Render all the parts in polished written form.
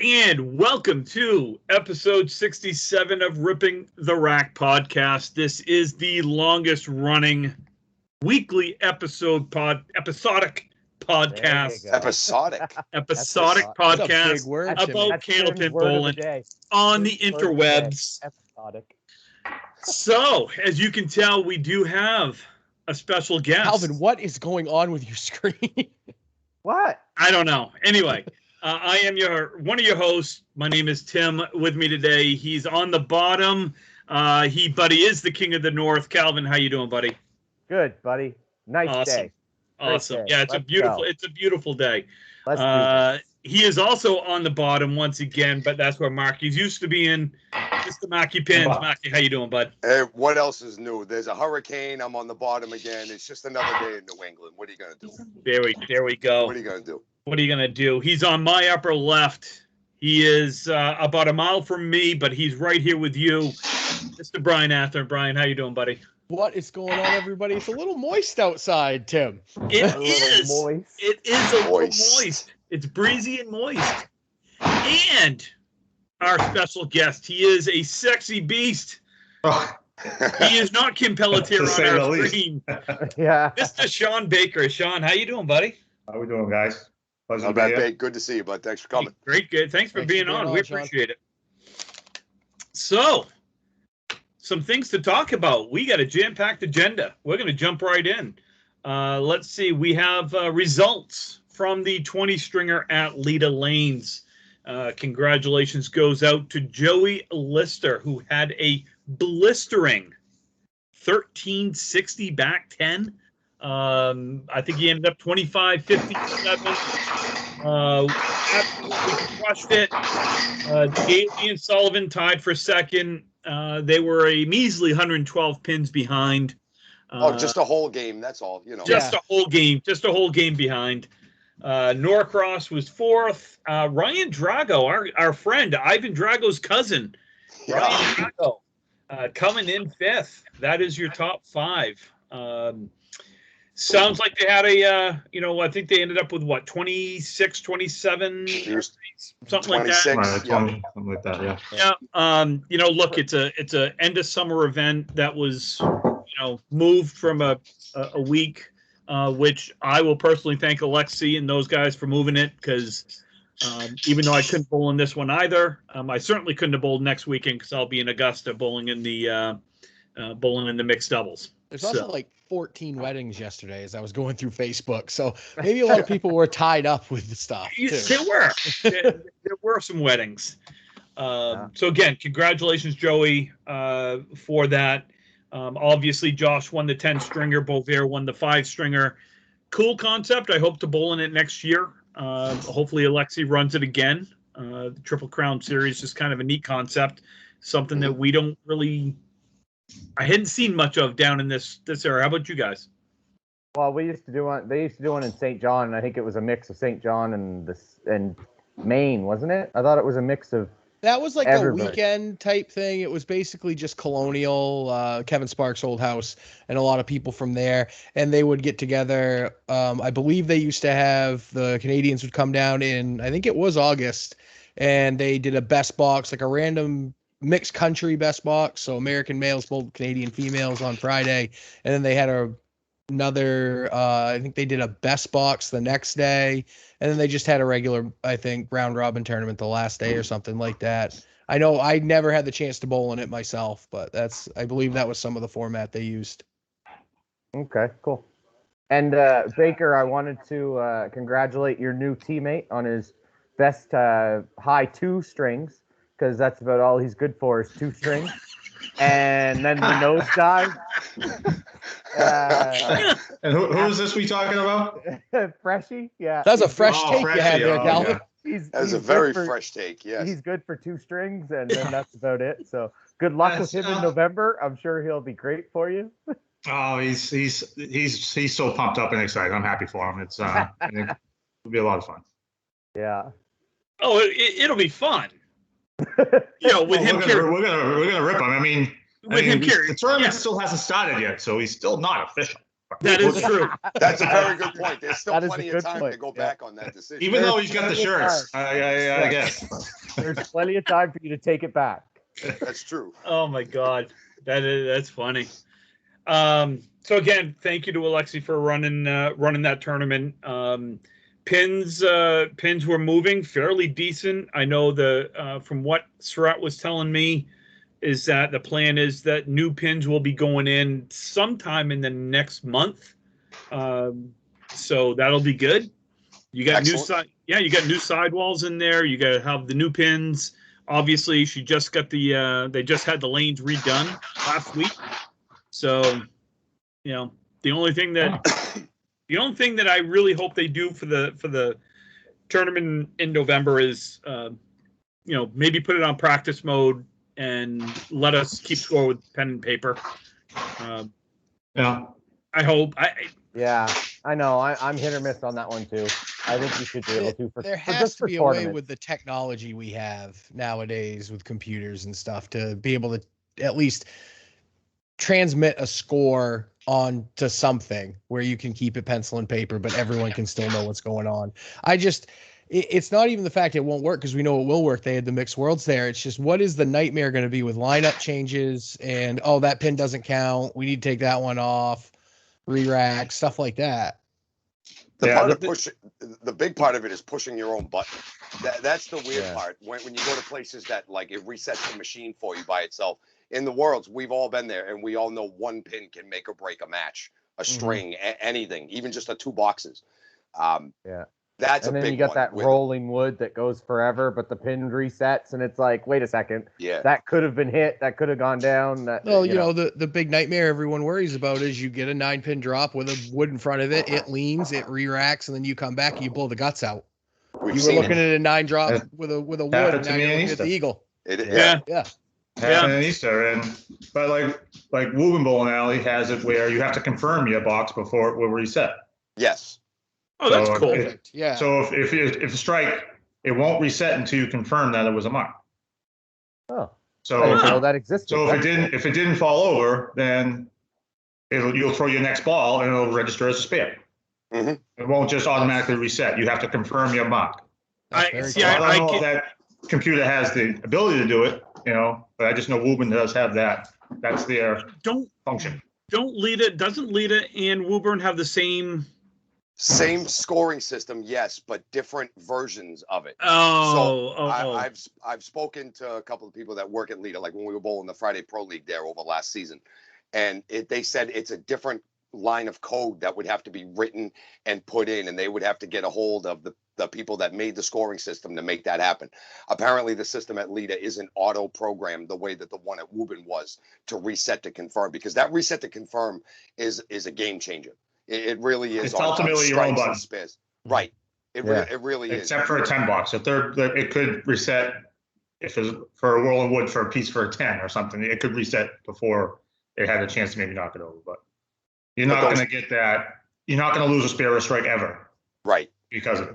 And welcome to episode 67 of Ripping the Rack podcast. This is the longest running weekly episodic podcast. Episodic podcast about candlepin bowling on the interwebs. Episodic. So, as you can tell, we do have a special guest. Calvin, what is going on with your screen? What? I don't know. Anyway. I am one of your hosts. My name is Tim. With me today, he's on the bottom. Buddy is the king of the north. Calvin, how you doing, buddy? Good, buddy. Nice day. Awesome. Day. Yeah, it's a beautiful day. Let's do this. He is also on the bottom once again, but that's where Marky's used to be in. Mr. Marky Pins. Marky, how you doing, bud? Hey, what else is new? There's a hurricane. I'm on the bottom again. It's just another day in New England. What are you gonna do? There we go. What are you gonna do? What are you going to do? He's on my upper left. He is about a mile from me, but he's right here with you. Mr. Brian Athern. Brian, how you doing, buddy? What is going on, everybody? It's a little moist outside, Tim. It is. Moist. It is a little moist. It's breezy and moist. And our special guest, he is a sexy beast. Oh. He is not Kim Pelletier on our screen. Yeah. Mr. Shawn Baker. Shawn, how you doing, buddy? How we doing, guys? Pleasure Not to be bad, here. Bate. Good to see you, bud. Thanks for coming. Great, good. Thanks for being on. We Shawn. appreciate it. So, some things to talk about. We got a jam-packed agenda. We're going to jump right in. Let's see. We have results from the 20-stringer at Leda Lanes. Congratulations goes out to Joey Lister, who had a blistering 1360 back 10. I think he ended up 25, 57. Absolutely crushed it. Gailey and Sullivan tied for second. They were a measly 112 pins behind. Just a whole game. That's all. You know. Just a whole game behind. Norcross was fourth. Ryan Drago, our friend, Ivan Drago's cousin. Yeah. Ryan Drago coming in fifth. That is your top five. Sounds like they had I think they ended up with 26, 27, something like that. Right, something like that, yeah. Yeah. Look, it's a end of summer event that was, moved from a week, which I will personally thank Alexi and those guys for moving it because even though I couldn't bowl in this one either, I certainly couldn't have bowled next weekend because I'll be in Augusta bowling in the mixed doubles. There's also like 14 weddings yesterday as I was going through Facebook. So maybe a lot of people were tied up with the stuff. There were some weddings. So again, congratulations, Joey, for that. Obviously, Josh won the 10-stringer. Bovair won the 5-stringer. Cool concept. I hope to bowl in it next year. Hopefully, Alexi runs it again. The Triple Crown Series is kind of a neat concept. Something that we don't really... I hadn't seen much of down in this area. How about you guys? Well, they used to do one in St. John, and I think it was a mix of St. John and Maine, wasn't it? I thought it was a mix of That was like everybody. a weekend type thing. It was basically just Colonial, Kevin Sparks' old house, and a lot of people from there. And they would get together. I believe they used to have the Canadians would come down in, I think it was August, and they did a best box, like a random mixed country best box. So American males, both Canadian females on Friday. And then they had another, I think they did a best box the next day. And then they just had a regular, I think, round robin tournament the last day or something like that. I know I never had the chance to bowl in it myself, but I believe that was some of the format they used. Okay, cool. And Baker, I wanted to congratulate your new teammate on his best high 2 strings, because that's about all he's good for is 2 strings. And then the nose dive. And who is this we talking about? Freshie, yeah. That was a fresh take Freshie, you had there, Calvin. yeah. That's a very fresh take. Yes. He's good for 2 strings, and then that's about it. So good luck with him in November. I'm sure he'll be great for you. Oh, he's so pumped up and excited. I'm happy for him. It's I think it'll be a lot of fun. Yeah. Oh, it'll be fun. With him. We're gonna rip him. With him carrying. The tournament still hasn't started yet, so he's still not official. That is true. That's a very good point. There's still That is a plenty of good time point, to go yeah. back on that decision. Even though he's got the shirts, I guess. There's plenty of time for you to take it back. That's true. Oh my God, that's funny. So again, thank you to Alexi for running that tournament. Pins were moving fairly decent. I know from what Surratt was telling me is that the plan is that new pins will be going in sometime in the next month. So that'll be good. You got you got new sidewalls in there. You got to have the new pins. Obviously, they just had the lanes redone last week. So, the only thing that I really hope they do for the tournament in November is, maybe put it on practice mode and let us keep score with pen and paper. Yeah. I hope. Yeah, I know. I'm hit or miss on that one too. I think you should be able to. There has to be a way with the technology we have nowadays with computers and stuff to be able to at least transmit a score on to something where you can keep it pencil and paper, but everyone can still know what's going on. It's not even the fact it won't work because we know it will work. They had the mixed worlds there. It's just, what is the nightmare going to be with lineup changes and, oh, that pin doesn't count. We need to take that one off, re-rack, stuff like that. The big part of it is pushing your own button. That's the weird part. When you go to places that like it resets the machine for you by itself. In the Worlds, we've all been there, and we all know one pin can make or break a match, a string, anything, even just 2 boxes. That's and a then big you got one that rolling wood that goes forever, but the pin resets, and it's like, wait a second, that could have been hit, that could have gone down. The big nightmare everyone worries about is you get a 9-pin drop with a wood in front of it, it leans, it re-racks, and then you come back and you blow the guts out. You were looking at a 9 drop with a wood, and now you're looking at the eagle. Happened in Easter, but like Woobenbowl and Alley has it where you have to confirm your box before it will reset. Yes. Oh, that's cool. So if a strike, it won't reset until you confirm that it was a mark. Oh. So I didn't know that existed. So if it didn't fall over, then you'll throw your next ball and it'll register as a spare. Mm-hmm. It won't just automatically reset. You have to confirm your mark. I don't know if that computer has the ability to do it, but I just know Woburn does have that. That's their function. Doesn't Leda and Woburn have the same scoring system? Yes, but different versions of it. I've spoken to a couple of people that work at Leda, like when we were bowling the Friday Pro League there over last season, and they said it's a different line of code that would have to be written and put in, and they would have to get a hold of the people that made the scoring system to make that happen. Apparently the system at Leda isn't auto programmed the way that the one at Woburn was to reset to confirm, because that reset to confirm is a game changer. It really is. It's ultimately your own button. Right. It really is. Except for a 10 box. It could reset if it's for a roll of wood for a piece for a 10 or something. It could reset before it had a chance to maybe knock it over, but you're not going to get that. You're not going to lose a spare or strike ever. Right. Because of it.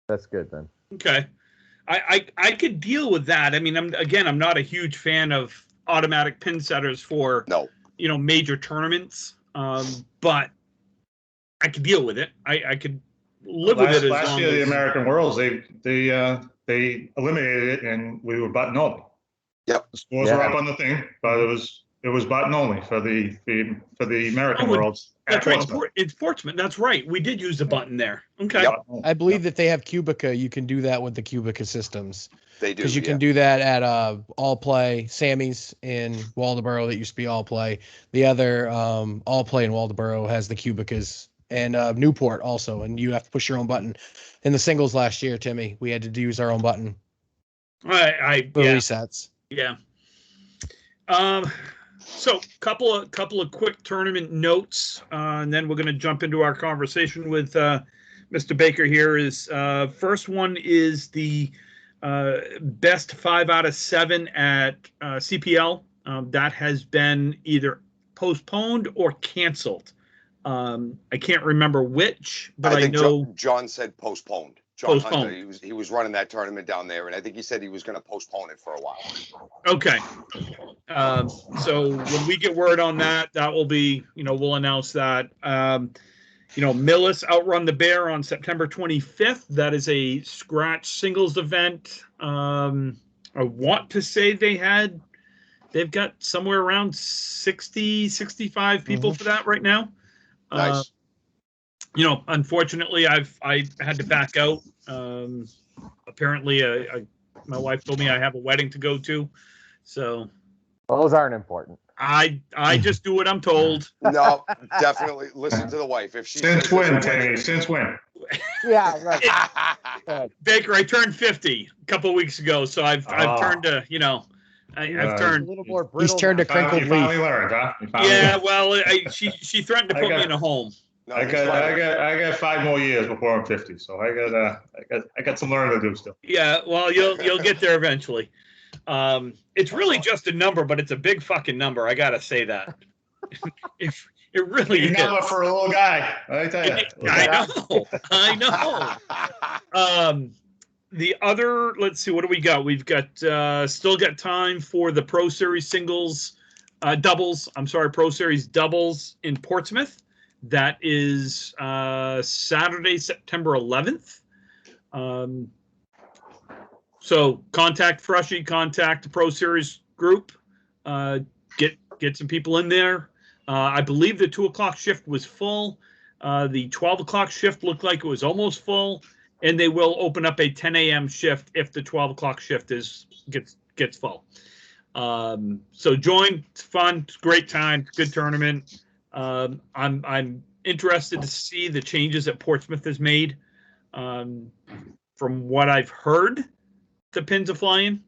That's good then. Okay. I could deal with that. I mean, I'm not a huge fan of automatic pin setters for major tournaments. But I could deal with it. I could live with it. Last year, the American Worlds, they eliminated it, and we were button only. Yep. The scores were up on the thing, but it was button only for the American Worlds. That's right. It's Portsmouth. That's right. We did use the button there. Okay. Yep. I believe that they have Cubica. You can do that with the Cubica systems. They do. Because you can do that at All Play, Sammy's in Waldoboro. That used to be All Play. The other All Play in Waldoboro has the Cubicas, and Newport also. And you have to push your own button. In the singles last year, Timmy, we had to use our own button. For resets. Yeah. So couple of quick tournament notes, and then we're going to jump into our conversation with Mr. Baker here. First one is the best 5 out of 7 at CPL. That has been either postponed or canceled. I can't remember which, but I know John said postponed. John Hunter, he was running that tournament down there, and I think he said he was going to postpone it for a while. Okay. So when we get word on that, that will be, we'll announce that. Millis Outrun the Bear on September 25th. That is a scratch singles event. I want to say they've got somewhere around 60, 65 people for that right now. Nice. Unfortunately, I had to back out. Apparently, my wife told me I have a wedding to go to, so those aren't important. I just do what I'm told. No, definitely listen to the wife. If she since when, Teddy? Since when? Yeah, right. Baker, I turned 50 a couple of weeks ago, so I've turned to I've turned a little more brittle. He's turned to crinkled You leaf. finally learned, huh? Yeah, well, she threatened to put me in a home. No, I got 5 more years before I'm 50, so I got some learning to do still. Yeah, well, you'll get there eventually. It's really just a number, but it's a big fucking number. I gotta say that. It really is. Number for a little guy. I tell you. I know. The other, let's see, what do we got? We've got still got time for the Pro Series singles doubles. I'm sorry, Pro Series doubles in Portsmouth. That is Saturday, September 11th. So contact Freshie, contact the Pro Series group, get some people in there. I believe the 2 o'clock shift was full. The 12 o'clock shift looked like it was almost full, and they will open up a 10 a.m. shift if the 12 o'clock shift gets full. So join. It's fun. It's a great time. It's a good tournament. I'm interested to see the changes that Portsmouth has made. From what I've heard, the pins are flying.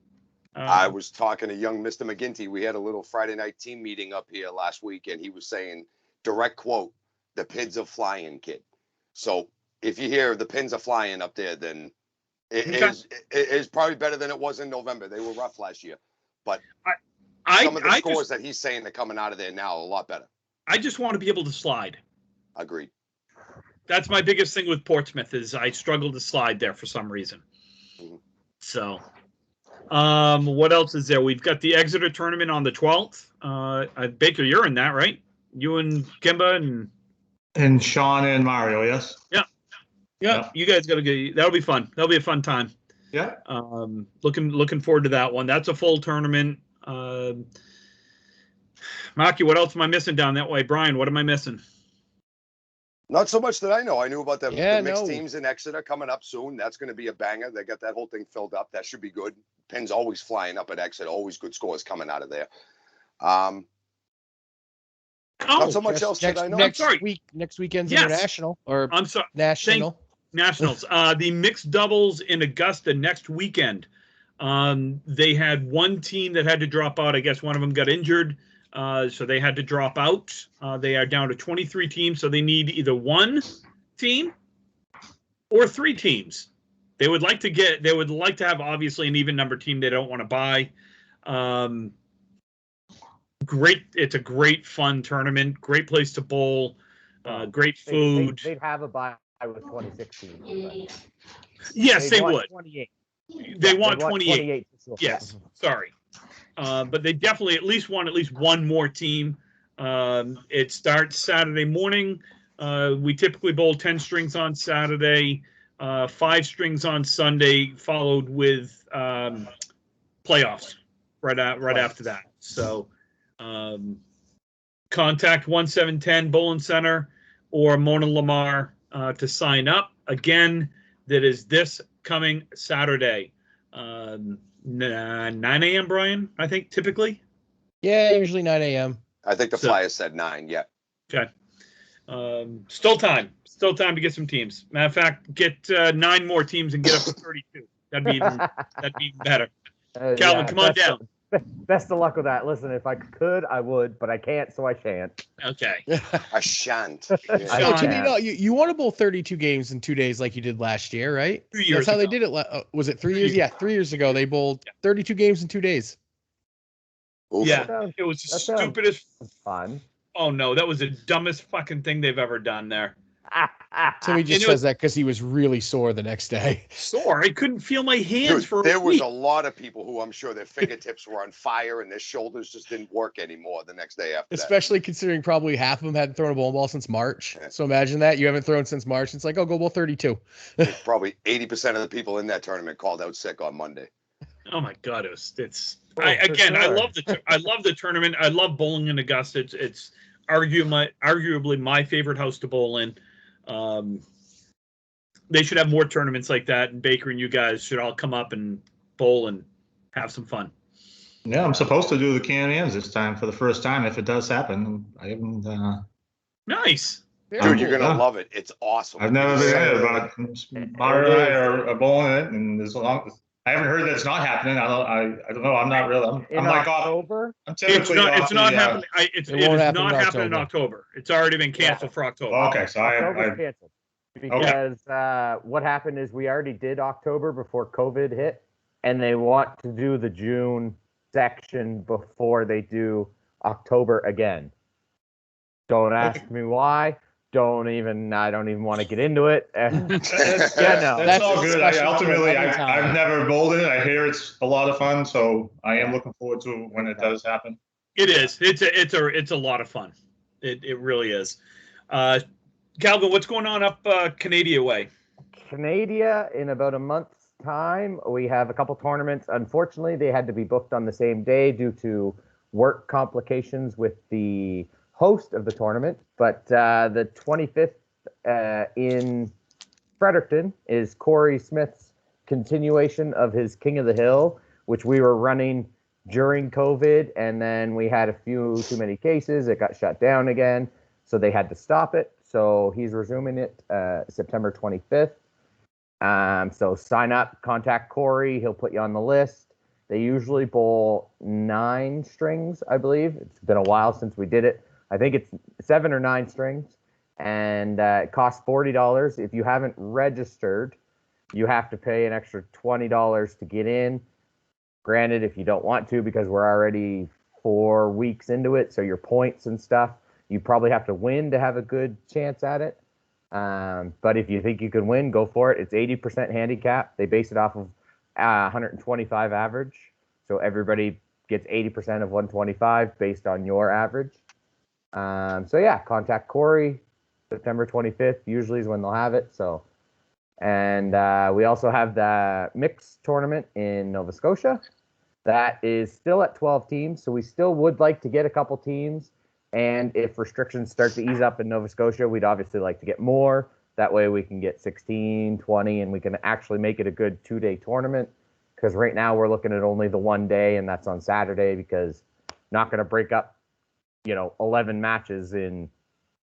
I was talking to young Mr. McGinty. We had a little Friday night team meeting up here last week, and he was saying, direct quote, "The pins are flying, kid." So if you hear the pins are flying up there, then it is probably better than it was in November. They were rough last year, but some of the scores that he's saying are coming out of there now are a lot better. I just want to be able to slide. Agreed. That's my biggest thing with Portsmouth is I struggle to slide there for some reason. So, what else is there? We've got the Exeter Tournament on the 12th. Baker, you're in that, right? You and Kimba and Shawn and Mario, yes. Yeah. You guys got to get. That'll be fun. That'll be a fun time. Yeah. Looking forward to that one. That's a full tournament. Maki, what else am I missing down that way? Brian, what am I missing? Not so much that I know. I knew about the mixed teams in Exeter coming up soon. That's going to be a banger. They got that whole thing filled up. That should be good. Pins always flying up at Exeter. Always good scores coming out of there. Not so much else that I know. Next weekend's international. Or I'm sorry, national. Nationals. The mixed doubles in Augusta next weekend. They had one team that had to drop out. I guess one of them got injured. So they had to drop out. They are down to 23 teams, so they need either one team or 3 teams. They would like to have obviously an even number team they don't want to buy. It's a great fun tournament, great place to bowl, great food. They'd have a buy with 26 teams. Yes, they would. 28. They want 28. 28. Yes, sorry. But they definitely at least want one more team. It starts Saturday morning. We typically bowl 10 strings on Saturday, 5 strings on Sunday, followed with playoffs right after that. So contact 1710 Bowling Center or Mona Lamar to sign up. Again, that is this coming Saturday. 9 a.m., Brian, I think, typically? Yeah, usually 9 a.m. I think the flyer said 9, yeah. Okay. Still time to get some teams. Matter of fact, get 9 more teams and get up to 32. That'd be even better. Calvin, come on down. Best of luck with that. Listen, if I could, I would, but I can't, so I shan't. Okay. I shan't. You want to bowl 32 games in 2 days like you did last year, right? 3 years That's how ago. they did it. Was it 3 years? Yeah, 3 years ago they bowled 32 games in 2 days. Oof. Yeah, it was the stupidest. Fun. Oh no, that was the dumbest fucking thing they've ever done there. Timmy just says that because he was really sore the next day. Sore? I couldn't feel my hands for a There was week. a lot of people who I'm sure their fingertips were on fire and their shoulders just didn't work anymore the next day after Especially considering probably half of them hadn't thrown a bowling ball since March. Yeah. So imagine that. You haven't thrown since March. It's like, oh, go bowl 32. Probably 80% of the people in that tournament called out sick on Monday. Oh my God, I love the tournament. I love bowling in Augusta. It's arguably my favorite house to bowl in. They should have more tournaments like that, and Baker and you guys should all come up and bowl and have some fun. Yeah, I'm supposed to do the Can-Ams this time for the first time if it does happen. I haven't. Nice. Dude, you're gonna love it. It's awesome. I've never been in it, but Mara and I are bowling it, and I haven't heard that it's not happening. I don't know. I'm not really. I'm like October. I'm typically it's not happening. It is not happening in October. It's already been canceled for October. Okay, so October's canceled because what happened is we already did October before COVID hit, and they want to do the June section before they do October again. Don't ask me why. I don't even want to get into it. That's all good. I've never bowled in it. I hear it's a lot of fun, so I am looking forward to it when it does happen. It is. It's a lot of fun. It really is. Calvin, what's going on up Canada way? Canada, in about a month's time, we have a couple tournaments. Unfortunately, they had to be booked on the same day due to work complications with the host of the tournament, but the 25th in Fredericton is Corey Smith's continuation of his King of the Hill, which we were running during COVID, and then we had a few too many cases. It got shut down again, so they had to stop it. So he's resuming it September 25th. So sign up, contact Corey. He'll put you on the list. They usually bowl 9 strings, I believe. It's been a while since we did it. I think it's 7 or 9 strings, and it costs $40. If you haven't registered, you have to pay an extra $20 to get in. Granted, if you don't want to, because we're already 4 weeks into it, so your points and stuff, you probably have to win to have a good chance at it. But if you think you can win, go for it. It's 80% handicap. They base it off of 125 average, so everybody gets 80% of 125 based on your average. So yeah, contact Corey. September 25th usually is when they'll have it. So, and we also have the mixed tournament in Nova Scotia. That is still at 12 teams. So we still would like to get a couple teams. And if restrictions start to ease up in Nova Scotia, we'd obviously like to get more. That way we can get 16, 20, and we can actually make it a good 2-day tournament. Because right now we're looking at only the 1 day, and that's on Saturday, because not going to break up 11 matches in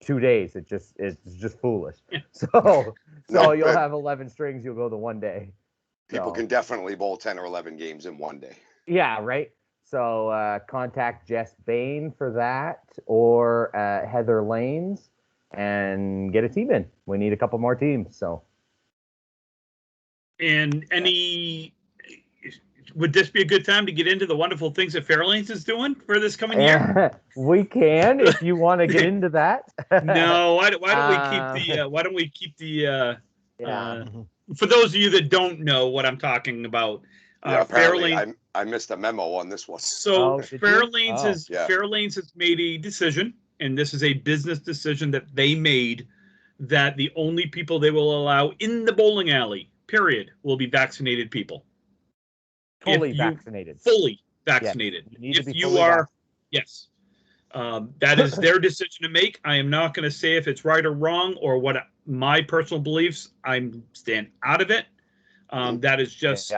2 days. It's just foolish. So you'll have 11 strings. You'll go the 1 day. People can definitely bowl 10 or 11 games in 1 day. Yeah, right. So contact Jess Bain for that, or Heather Lanes, and get a team in. We need a couple more teams. So. And would this be a good time to get into the wonderful things that Fairlanes is doing for this coming year? We can, if you want to get into that. No, why don't we keep the for those of you that don't know what I'm talking about, Fairlanes, I missed a memo on this one. So Fairlanes has made a decision, and this is a business decision that they made, that the only people they will allow in the bowling alley, period, will be vaccinated people. Fully vaccinated. Yes, yes. That is their decision to make. I am not going to say if it's right or wrong or what my personal beliefs. I'm stand out of it. That is just,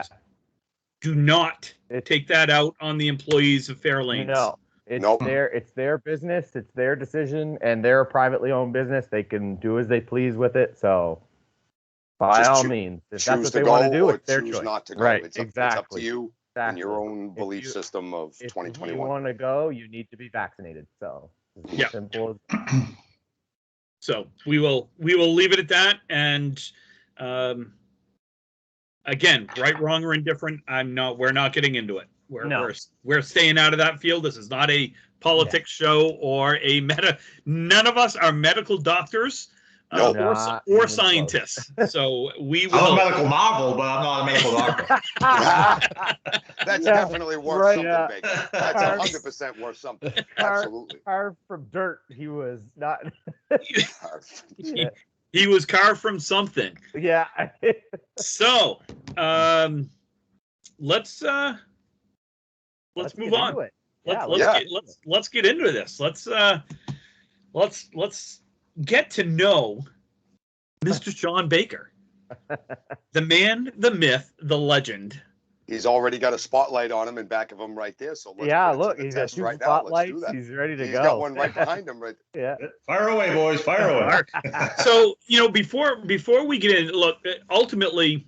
do not take that out on the employees of Fairlanes. No, it's their business. It's their decision, and they're a privately owned business. They can do as they please with it. So, by all means, if that's what they want to do, it's their choice. Not to go. Right, it's up to you and your own belief system of 2021. If you want to go, you need to be vaccinated. So, yeah. Simple as. So we will leave it at that. And again, right, wrong, or indifferent, we're not getting into it. We're staying out of that field. This is not a politics show or none of us are medical doctors. No. or even scientists. So we I'm a will. medical marvel, but I'm not a medical doctor. That's Yeah, definitely worth right, something, yeah. Baker. That's 100% worth something. Absolutely. Carved from dirt. He was not. Yeah. He was carved from something. Yeah. So, let's move get on. into it. Let's get into this. Let's get to know Mr. Shawn Baker, the man, the myth, the legend. He's already got a spotlight on him in back of him right there. So let's look, he's got 2 right spotlights. Now. He's ready to He's go. got one right behind him, right? Yeah. Fire away, boys. Fire away. So, before we get in, look, ultimately,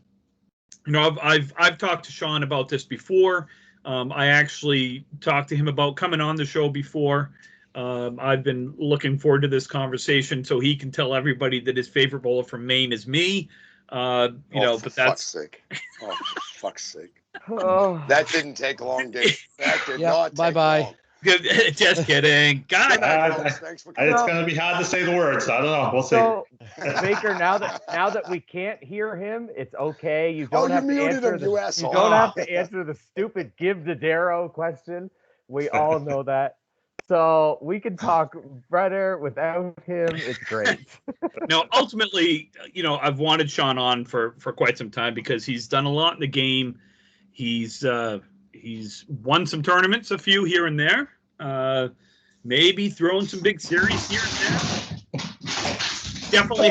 I've talked to Shawn about this before. I actually talked to him about coming on the show before. I've been looking forward to this conversation so he can tell everybody that his favorite bowler from Maine is me. But that's fuck's sake. Oh, for fuck's sake. Oh. That didn't take long, did it? That did not take long. Just kidding. God, it's going to be hard to say the words. I don't know. We'll see. So, Baker, now that we can't hear him, it's okay. You don't have to answer you don't have to answer the stupid give the Darrow question. We all know that. So we can talk better without him. It's great. No, ultimately, I've wanted Shawn on for quite some time because he's done a lot in the game. He's won some tournaments, a few here and there. Maybe thrown some big series here and there. Definitely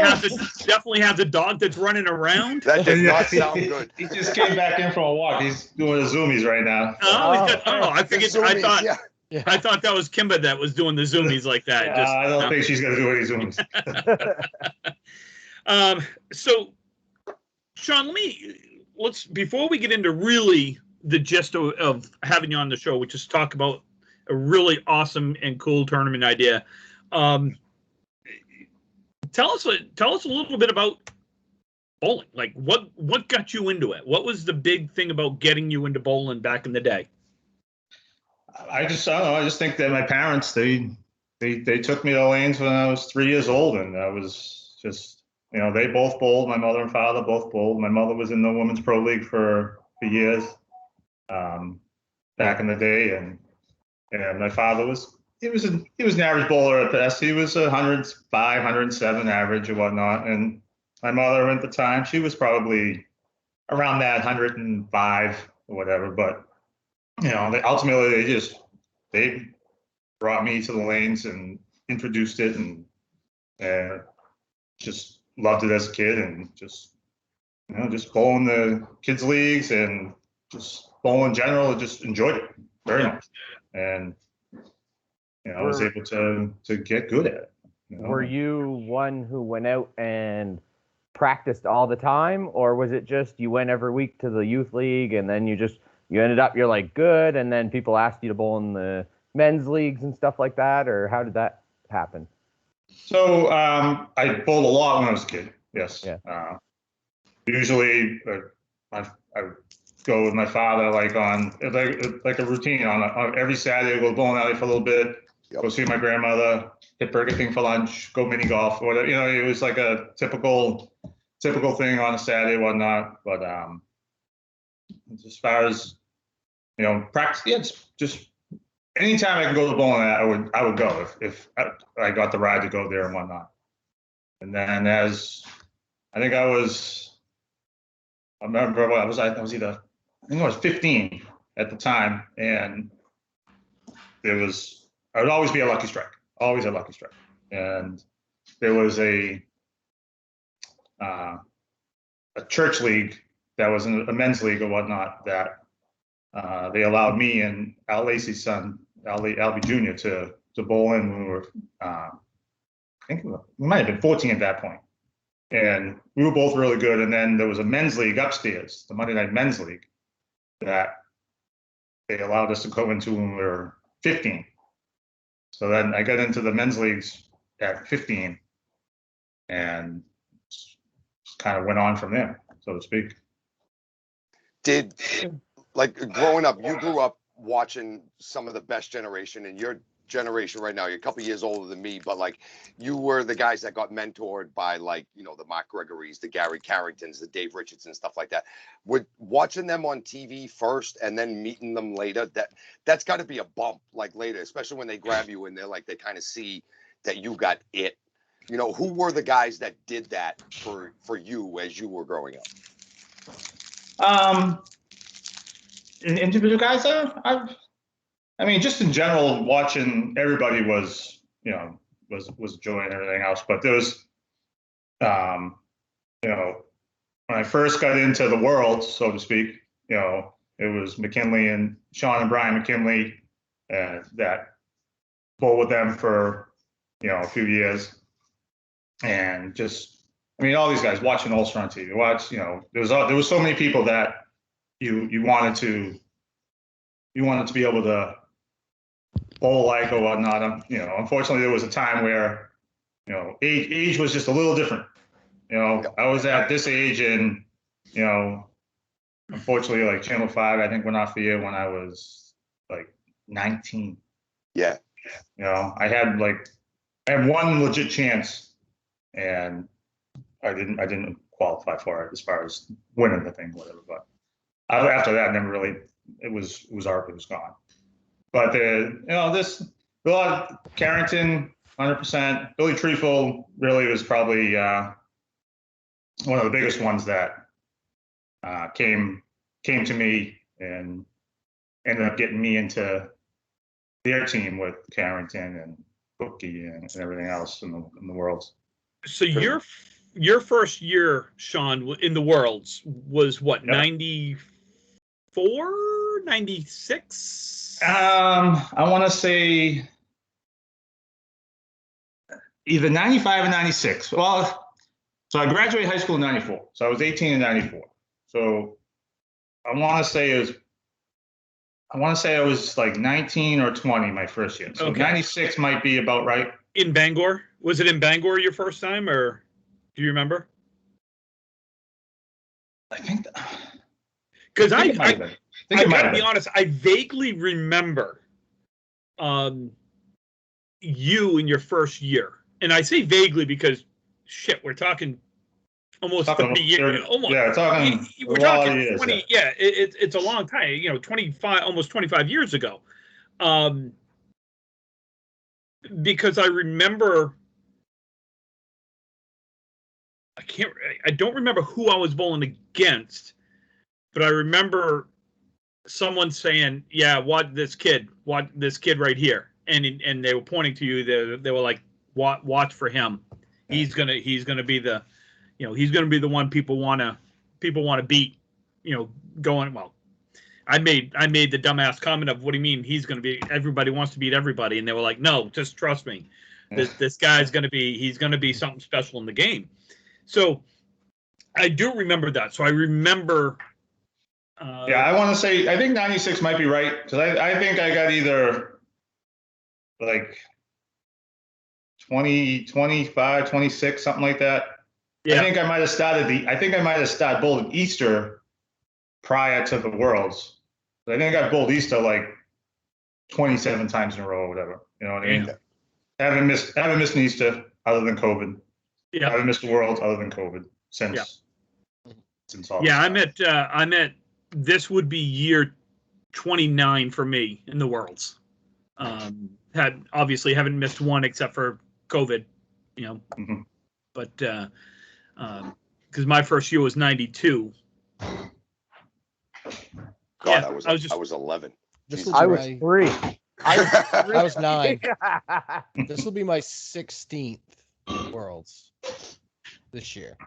has a dog that's running around. That did not sound good. He just came back in from a walk. He's doing the zoomies right now. I figured. Zoomies, I thought that was Kimba that was doing the zoomies like that. I don't think she's going to do any zoomies. So, Shawn, let's before we get into really the gist of having you on the show, which is talk about a really awesome and cool tournament idea. Tell us a little bit about bowling. Like what got you into it? What was the big thing about getting you into bowling back in the day? I don't know. I just think that my parents, they took me to Lanes when I was 3 years old, and I was just, they both bowled. My mother and father both bowled. My mother was in the Women's Pro League for years, back in the day, and my father he was an average bowler at best. He was 105, 107 average or whatnot, and my mother at the time, she was probably around that 105 or whatever, but. Ultimately they brought me to the Lanes and introduced it, and just loved it as a kid, and just bowling the kids leagues and just bowling in general, just enjoyed it very much, and I was able to get good at it. Were you one who went out and practiced all the time, or was it just you went every week to the youth league and then you ended up, you're like good, and then people asked you to bowl in the men's leagues and stuff like that, or how did that happen? So I bowled a lot when I was a kid. Yes. Yeah. Usually, I would go with my father like on like a routine on every Saturday. Go bowling alley for a little bit. Yep. Go see my grandmother. Hit Burger King for lunch. Go mini golf or whatever. It was like a typical thing on a Saturday or whatnot. But as far as practice, just anytime I can go to bowling, I would go if I got the ride to go there and whatnot. And then I remember I was 15 at the time, and I would always be a lucky strike, and there was a church league that was a men's league or whatnot that they allowed me and Al Lacey's son, Albie Jr. to bowl in when we were, I think we might have been 14 at that point. And we were both really good. And then there was a men's league upstairs, the Monday Night Men's League, that they allowed us to go into when we were 15. So then I got into the men's leagues at 15 and just kind of went on from there, so to speak. Like growing up, you grew up watching some of the best generation, and generation right now. You're a couple years older than me, but like you were the guys that got mentored by like, you know, the Mark Gregorys, the Gary Carringtons, the Dave Richardson, stuff like that. Would watching them on TV first and then meeting them later, that's got to be a bump like later, especially when they grab you and they're like, they kind of see that you got it. You know, who were the guys that did that for you as you were growing up? Individual guys, I mean, just in general, watching everybody was, you know, was joy and everything else. But there was, you know, when I first got into the world, so to speak, you know, it was McKinley and Shawn and Brian McKinley that bowled with them for, you know, a few years. And just, I mean, all these guys watching Ulster on TV, you know, there was so many people that you wanted to be able to bowl like or whatnot. You know, unfortunately, there was a time where, you know, age was just a little different. You know, I was at this age, and you know, unfortunately, like Channel 5, I think went off the air when I was like 19. Yeah. You know, I had one legit chance, and I didn't qualify for it as far as winning the thing, whatever. But after that, never really. It was gone. But you know, a lot of Carrington, 100%. Billy Treeful really was probably one of the biggest ones that came to me and ended up getting me into their team with Carrington and Bookie and everything else in the Worlds. So your first year, Shawn, in the Worlds was what, 94, 96? I want to say either 95 or 96. Well, so I graduated high school in 94. So I was 18 in 94. So I want to say I was like 19 or 20 my first year. So okay. 96 might be about right. In Bangor? Was it in Bangor your first time, or do you remember? I think because I gotta be honest, I vaguely remember you in your first year. And I say vaguely because shit, we're talking almost 30 years. Yeah, we're talking 20. Yeah, it's a long time. You know, 25, almost 25 years ago. Because I remember, I don't remember who I was bowling against, but I remember someone saying, "Yeah, watch this kid right here," and they were pointing to you. They were like, "Watch for him. He's gonna be the, you know, he's gonna be the one people wanna beat." You know, going well. I made the dumbass comment of, "What do you mean he's gonna be? Everybody wants to beat everybody," and they were like, "No, just trust me. This guy's gonna be something special in the game." So I do remember that. So I remember. Yeah, I want to say, I think 96 might be right, because I think I got either like 20, 25, 26, something like that. Yeah. I think I might have started bowling Easter prior to the Worlds. I think I bowled Easter like 27 times in a row or whatever. You know what I mean? Yeah. Haven't missed an Easter other than COVID. Yeah. Haven't missed the Worlds other than COVID since all. Yeah, I'm at this would be year 29 for me in the Worlds. Haven't missed one except for COVID, you know. Mm-hmm. But because my first year was 92. God, I was 11. I was 3. I was 9. This will be my 16th Worlds this year.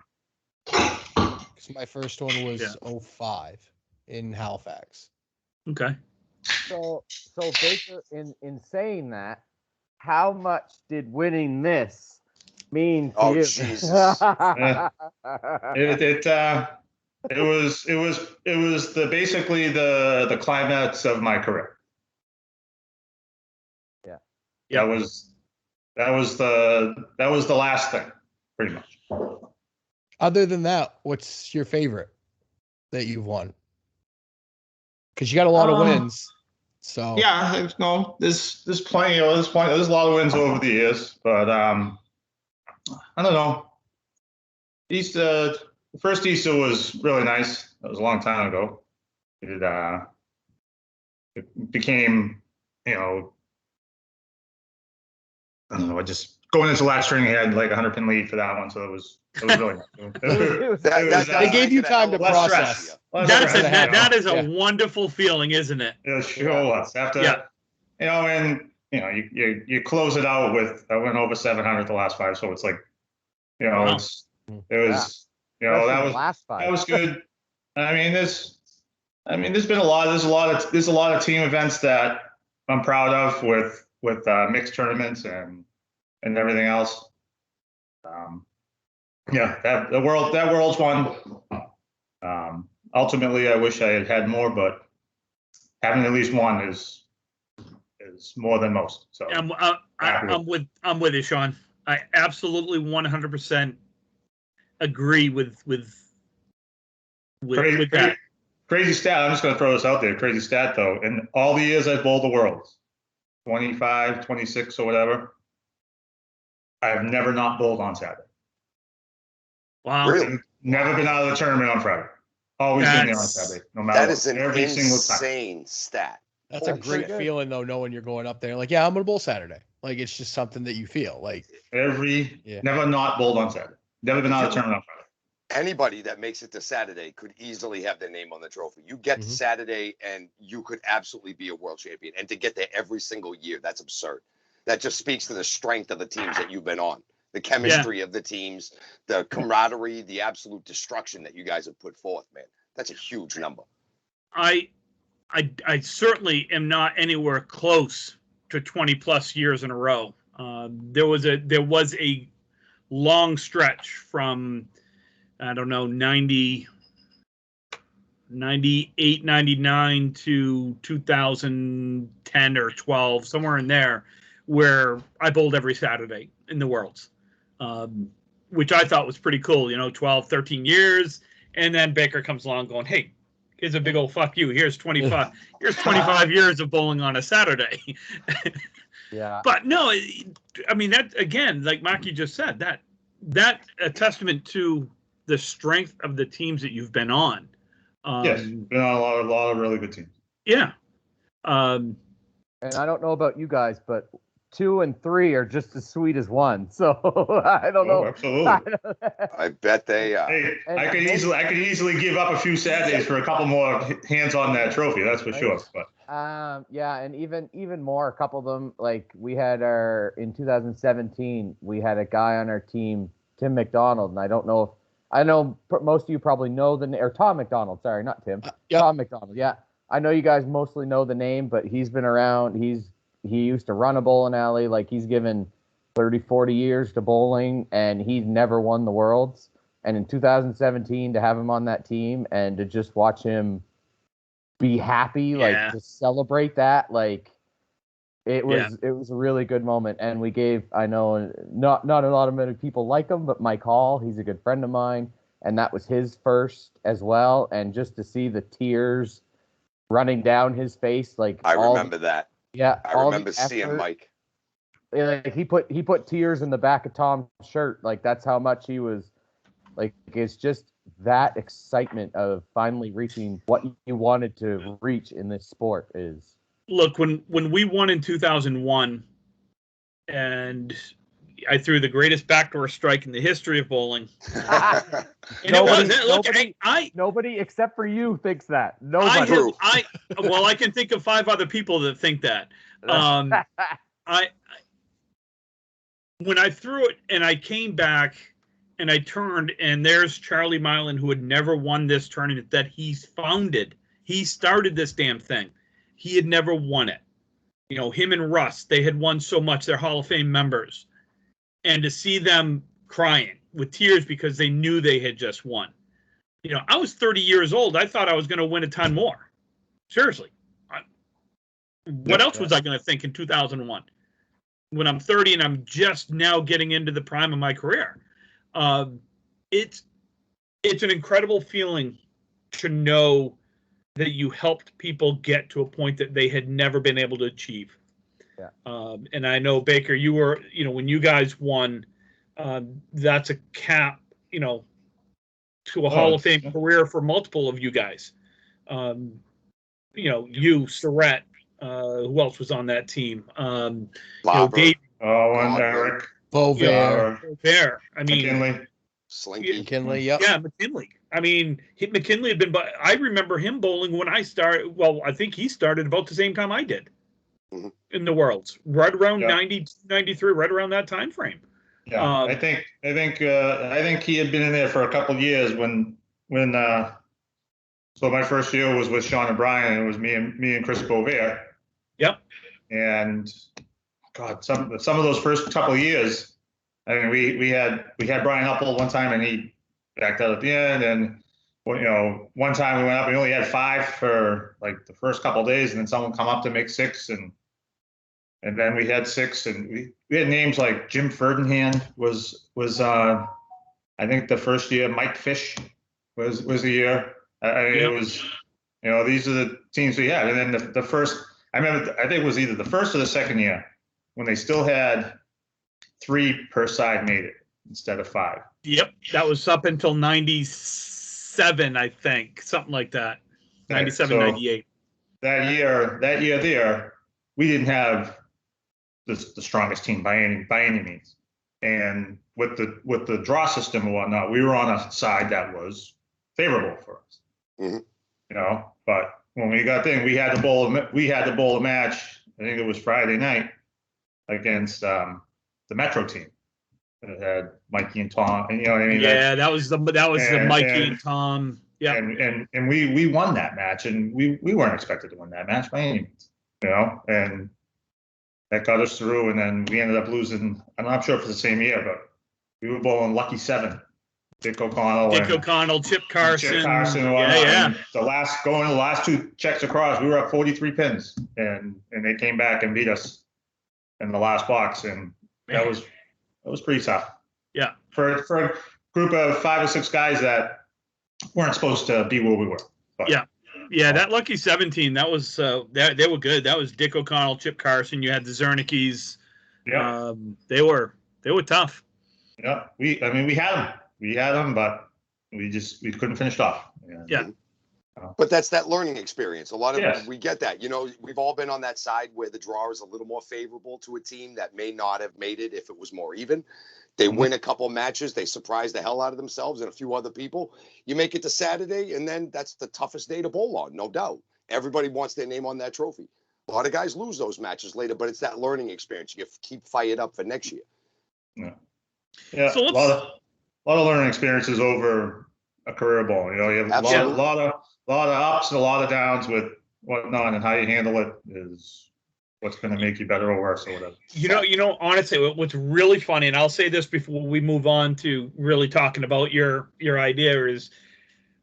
Because my first one was 05 in Halifax. Okay. So Baker, in saying that, how much did winning this mean to you? Jesus. It was basically the climax of my career. Yeah. That was the last thing, pretty much. Other than that, what's your favorite that you've won? Because you got a lot of wins. So yeah, no, there's plenty. There's a lot of wins over the years, but I don't know. Easter, the first Easter was really nice. That was a long time ago. It became, I don't know. I just going into last string, he had like 100-pin lead for that one, so it was really nice. They gave you time to process. That is a wonderful feeling, isn't it? It sure was. After, and you close it out with I went over 700 the last 5, so it's like, wow. That was good. I mean, there's been a lot of team events that I'm proud of with mixed tournaments and everything else. That world's one. Ultimately, I wish I had had more, but having at least one is more than most. So I'm with you, Shawn. I absolutely 100% agree with that. Crazy stat. I'm just going to throw this out there. Crazy stat though. In all the years I've bowled the Worlds, 25, 26 or whatever, I have never not bowled on Saturday. Wow. Really? Never been out of the tournament on Friday. Always been there on Saturday, no matter what. That is an every single time. insane stat. That's a great feeling though, knowing you're going up there. Like, yeah, I'm gonna bowl Saturday. Like, it's just something that you feel like. Never not bowled on Saturday. Never been out of the tournament on Friday. Anybody that makes it to Saturday could easily have their name on the trophy. You get to Saturday and you could absolutely be a world champion. And to get there every single year, that's absurd. That just speaks to the strength of the teams that you've been on, the chemistry of the teams, the camaraderie, the absolute destruction that you guys have put forth, man. That's a huge number. I certainly am not anywhere close to 20 plus years in a row. There was a long stretch from, I don't know, 98, 99 to 2010 or 12, somewhere in there, where I bowled every Saturday in the Worlds, which I thought was pretty cool, 12, 13 years. And then Baker comes along going, hey, here's a big old fuck you. Here's 25 years of bowling on a Saturday. Yeah. But no, I mean, that, again, like Maki just said, that a testament to the strength of the teams that you've been on. Yes, been on a lot of really good teams. Yeah. And I don't know about you guys, but 2 and 3 are just as sweet as 1. So I don't know. Absolutely. I bet they are. Hey, I could easily give up a few Saturdays for a couple more hands on that trophy. That's for sure. But and even more. A couple of them, like we had in 2017, we had a guy on our team, Tim Mcdonald, and I know most of you probably know Tom McDonald. Sorry, not Tim. Tom McDonald. Yeah, I know you guys mostly know the name, but he's been around. He used to run a bowling alley. Like, he's given 30, 40 years to bowling, and he's never won the Worlds. And in 2017, to have him on that team and to just watch him be happy, like to celebrate that, like it was a really good moment. And we gave, I know not a lot of many people like him, but Mike Hall, he's a good friend of mine, and that was his first as well. And just to see the tears running down his face, like I remember that. Yeah, I remember seeing Mike. Like, he put tears in the back of Tom's shirt. Like, that's how much he was. Like, it's just that excitement of finally reaching what you wanted to reach in this sport is. Look, when we won in 2001, and I threw the greatest backdoor strike in the history of bowling. Nobody except for you thinks that. Nobody. I can think of 5 other people that think that. When I threw it and I came back and I turned, and there's Charlie Milan, who had never won this tournament that he's founded. He started this damn thing. He had never won it. Him and Russ, they had won so much. They're Hall of Fame members. And to see them crying with tears because they knew they had just won. I was 30 years old. I thought I was going to win a ton more. Seriously. What else was I going to think in 2001? When I'm 30 and I'm just now getting into the prime of my career. It's an incredible feeling to know that you helped people get to a point that they had never been able to achieve. Yeah. And I know, Baker, you were, when you guys won, that's a cap, to a Hall of Fame career for multiple of you guys. You, Surratt, who else was on that team? Bobber, Eric. Beauvais. I mean, McKinley. Slinky. McKinley, yep. Yeah, McKinley. I mean, McKinley had been, I remember him bowling when I started. Well, I think he started about the same time I did in the Worlds, right around 92, 93, right around that time frame. Yeah, I think he had been in there for a couple of years when so my first year was with Shawn and Brian, and it was me and Chris Beauvais. Yep. And God, some of those first couple of years, I mean, we had Brian Uppel one time, and he backed out at the end. And one time we went up, and we only had 5 for like the first couple of days, and then someone come up to make 6, and then we had 6, and we had names like Jim Ferdinand was I think the first year. Mike Fish was the year. It was, these are the teams we had. And then the first, I remember, I think it was either the first or the second year when they still had 3 per side made it instead of 5. Yep. That was up until 97, I think, something like that. 97, 98. That year there, we didn't have the strongest team by any means. And with the draw system and whatnot, we were on a side that was favorable for us. But when we got in, we had to bowl a match. I think it was Friday night against the Metro team. It had Mikey and Tom, and you know what I mean. Yeah, that was the Mikey and Tom. Yeah, and we won that match, and we weren't expected to win that match by any means. And that got us through, and then we ended up losing. I'm not sure if it's the same year, but we were bowling Lucky 7. Dick O'Connell, Chip Carson. Yeah. The last 2 checks across, we were up 43 pins, and they came back and beat us in the last box, and that was pretty tough. Yeah. For a group of 5 or 6 guys that weren't supposed to be where we were. But, yeah. That Lucky 17, that was they were good. That was Dick O'Connell, Chip Carson. You had the Zernickes. Yeah. They were tough. Yeah. We had them, but we couldn't finish it off. Yeah. But that's that learning experience. A lot of we get that. We've all been on that side where the draw is a little more favorable to a team that may not have made it if it was more even. They win a couple matches, they surprise the hell out of themselves and a few other people. You make it to Saturday, and then that's the toughest day to bowl on, no doubt. Everybody wants their name on that trophy. A lot of guys lose those matches later, but it's that learning experience. You keep fired up for next year. Yeah. So a lot of learning experiences over a career ball. You have a lot of ups and a lot of downs with whatnot, and how you handle it is what's going to make you better or worse or whatever. Honestly, what's really funny, and I'll say this before we move on to really talking about your idea, is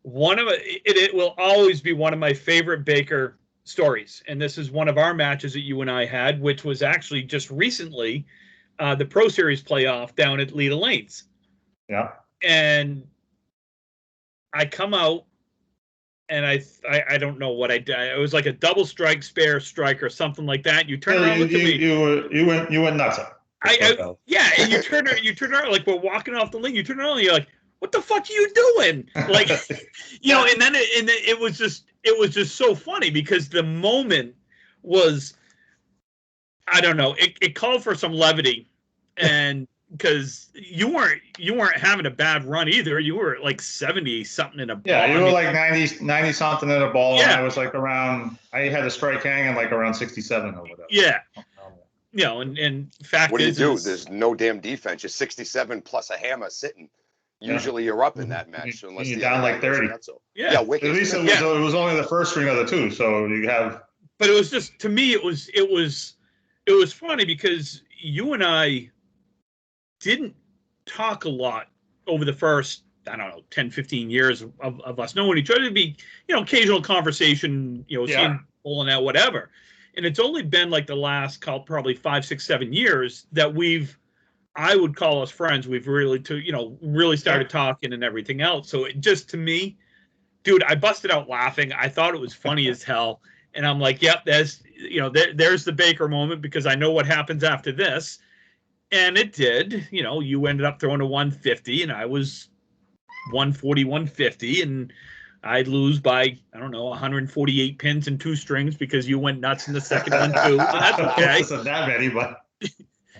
it will always be one of my favorite Baker stories. And this is one of our matches that you and I had, which was actually just recently the Pro Series playoff down at Leda Lanes. Yeah. And I come out, and I don't know what I did. It was like a double strike, spare strike, or something like that. You turn around, look at me. You went nuts. And you turn around like we're walking off the lane. You turn around, and you're like, "What the fuck are you doing?" Like, And then it was just so funny because the moment was, I don't know. It called for some levity, and because you weren't having a bad run either. You were like 70 something in a ball. Yeah, you were like 90 something in a ball. Yeah. And I was like I had a strike hanging like around 67 or whatever. Yeah. And fact what do you do? There's no damn defense. You're 67 plus a hammer sitting. Usually you're up in that match unless you're down like 30. Yeah. At least it was only the first string of the 2, so you have. But it was just, to me, it was funny because you and I didn't talk a lot over the first, I don't know, 10, 15 years of us knowing each other. To be, occasional conversation, seeing bowling out, whatever. And it's only been like the last probably 5, 6, 7 years that I would call us friends. We've really started talking and everything else. So it just, to me, dude, I busted out laughing. I thought it was funny as hell. And I'm like, yep, there's the Baker moment because I know what happens after this. And it did. You ended up throwing a 150 and I was 140, 150. And I'd lose by, I don't know, 148 pins and 2 strings because you went nuts in the second one too. And that's okay. It's not that many, but.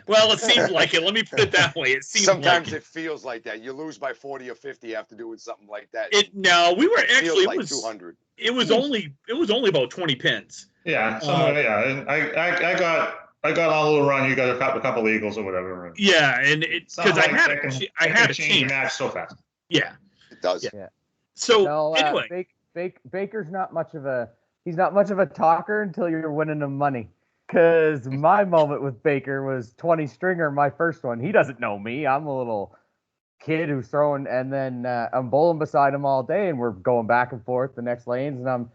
Well, it seemed like it. Let me put it that way. It seems sometimes like it feels like that. You lose by 40 or 50 after doing something like that. No, we were actually like 200. It was only about 20 pins. Yeah, yeah. I got on a little run. You got a couple eagles or whatever. Yeah, and because I had a change match so fast. Yeah, it does. Yeah. So anyway, Baker's not much of a talker until you're winning him money. Because my moment with Baker was 20 stringer, my first one. He doesn't know me. I'm a little kid who's throwing, and then I'm bowling beside him all day, and we're going back and forth the next lanes, and I'm,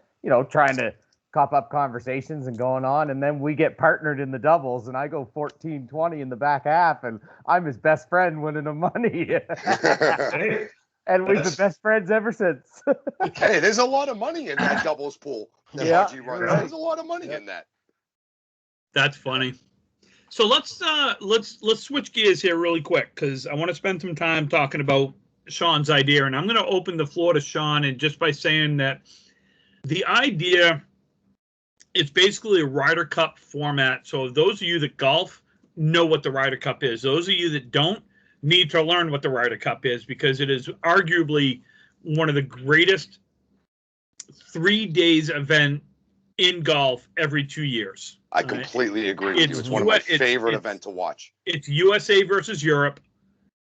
trying to cop up conversations and going on, and then we get partnered in the doubles, and I go 14-20 in the back half, and I'm his best friend winning him money. And we've been best friends ever since. Hey, there's a lot of money in that doubles pool. Yeah, There's a lot of money in that. That's funny. So let's switch gears here really quick because I want to spend some time talking about Shawn's idea, and I'm going to open the floor to Shawn, and just by saying that the idea is basically a Ryder Cup format. So those of you that golf know what the Ryder Cup is. Those of you that don't need to learn what the Ryder Cup is because it is arguably one of the greatest 3 days event in golf every 2 years. I completely agree with you. It's one of my favorite events to watch. It's USA versus Europe.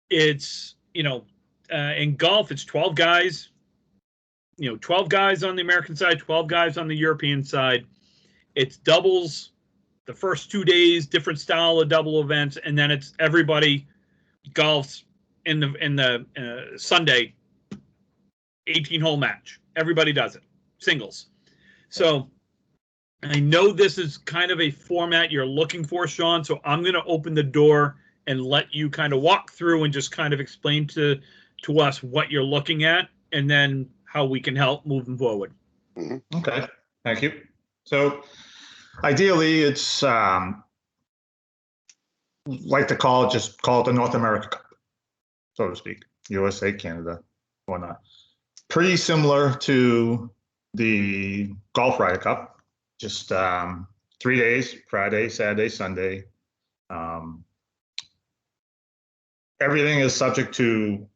It's, in golf, it's 12 guys, 12 guys on the American side, 12 guys on the European side. It's doubles the first 2 days, different style of double events, and then it's everybody golfs in the Sunday 18-hole match. Everybody does it, singles. So I know this is kind of a format you're looking for, Shawn, so I'm going to open the door and let you kind of walk through and just kind of explain to us what you're looking at and then how we can help moving forward. Mm-hmm. Okay, thank you. So ideally, it's like to call it the North America Cup, so to speak. USA, Canada, whatnot. Pretty similar to the Golf Ryder Cup. Just 3 days, Friday, Saturday, Sunday. Everything is subject to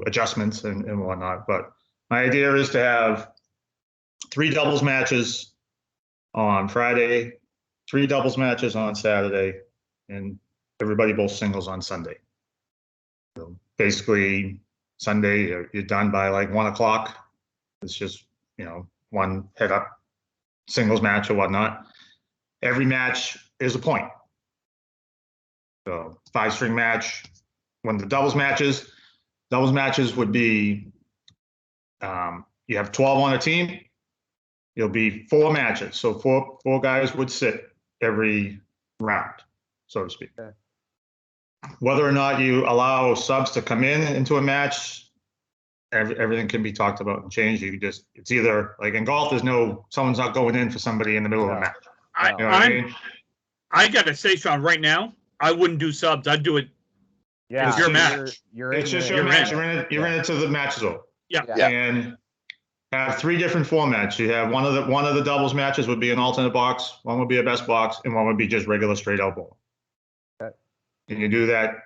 adjustments and whatnot. But my idea is to have 3 doubles matches on Friday, 3 doubles matches on Saturday, and everybody both singles on Sunday. So basically, Sunday, you're done by like 1 o'clock. It's just, one head up singles match or whatnot. Every match is a point. So 5-string match. When the doubles matches would be, you have 12 on a team. It'll be 4 matches. So four guys would sit every round, so to speak. Okay. Whether or not you allow subs to come into a match, everything can be talked about and changed. It's either like in golf, someone's not going in for somebody in the middle of a match. I gotta say, Shawn, right now, I wouldn't do subs. I'd do it. Yeah, it's your match. It's just your match. You're in it till the match is over. Yeah. And have 3 different formats. You have one of the doubles matches would be an alternate box, one would be a best box, and one would be just regular straight out bowl. Okay. And you do that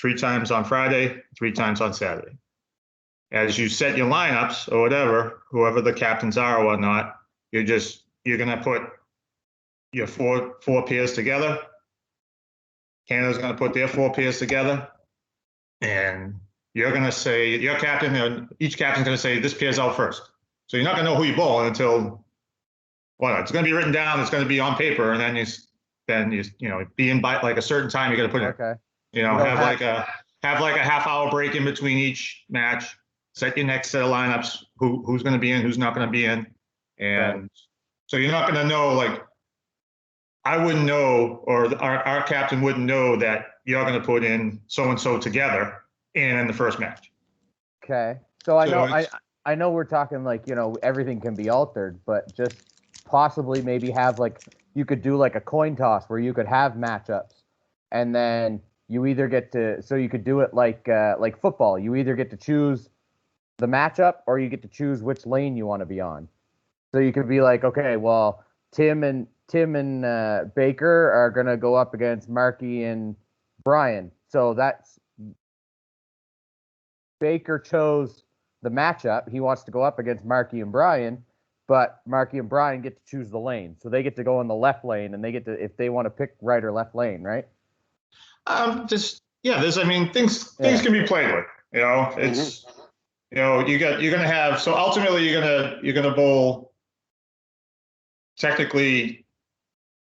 3 times on Friday, 3 times on Saturday. As you set your lineups or whatever, whoever the captains are or whatnot, you're gonna put your four pairs together. Canada's gonna put their 4 pairs together, and you're gonna say each captain's gonna say this pair's out first. So you're not gonna know who you bowl until it's gonna be written down. It's gonna be on paper, and then you be in by like a certain time. You got to put it. Okay. Have like a half-hour break in between each match. Set your next set of lineups, who's going to be in, who's not going to be in. And so you're not going to know, like, I wouldn't know, or our captain wouldn't know that you're going to put in so-and-so together in the first match. Okay. So I I know we're talking like, everything can be altered, but just possibly maybe have like, you could do like a coin toss where you could have matchups, and then you either get to, so you could do it like football. You either get to choose the matchup or you get to choose which lane you want to be on. So you could be like, okay, well, Tim and Baker are gonna go up against Marky and Brian. So that's Baker chose the matchup. He wants to go up against Marky and Brian, but Marky and Brian get to choose the lane. So they get to go in the left lane, and they get to, if they want to pick right or left lane, right? Things can be played with. It's you're gonna have, so ultimately you're gonna bowl technically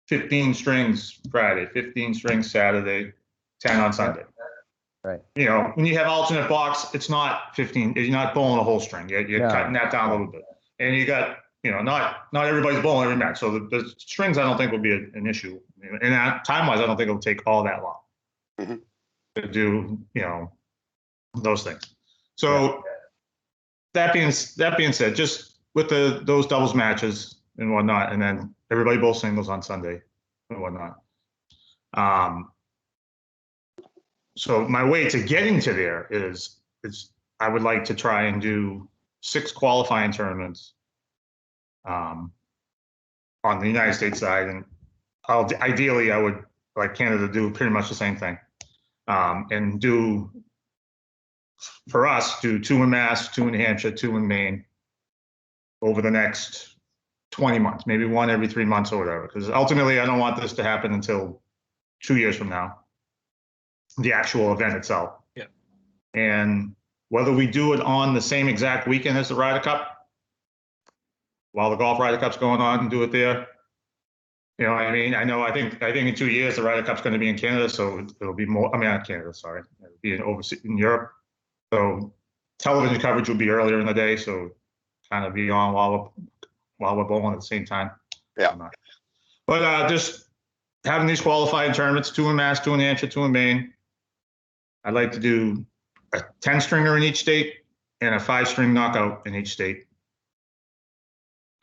15 strings Friday, 15 strings Saturday, 10 on Sunday. Right. When you have alternate blocks, it's not 15. You're not bowling a whole string. You're cutting that down a little bit. And you got, not everybody's bowling every match. So the strings, I don't think will be an issue. And time-wise, I don't think it'll take all that long to do, those things. So that being said, just with those doubles matches and whatnot, and then everybody bowls singles on Sunday and whatnot. So my way to getting to there is I would like to try and do 6 qualifying tournaments on the United States side, and ideally I would like Canada do pretty much the same thing, and do 2 in Mass, 2 in New Hampshire, 2 in Maine over the next 20 months, maybe 1 every 3 months or whatever, because ultimately I don't want this to happen until 2 years from now. The actual event itself. Yeah. And whether we do it on the same exact weekend as the Ryder Cup, while the Golf Ryder Cup's going on, and do it there. You know what I mean? I think in 2 years the Ryder Cup's going to be in Canada, so it'll be more. I mean, not Canada, sorry. It'll be in Europe. So television coverage will be earlier in the day, so kind of be on while we're bowling at the same time. Yeah. But just having these qualifying tournaments, 2 in Mass, 2 in Hampshire, 2 in Maine. I'd like to do a 10-stringer in each state and a 5-string knockout in each state.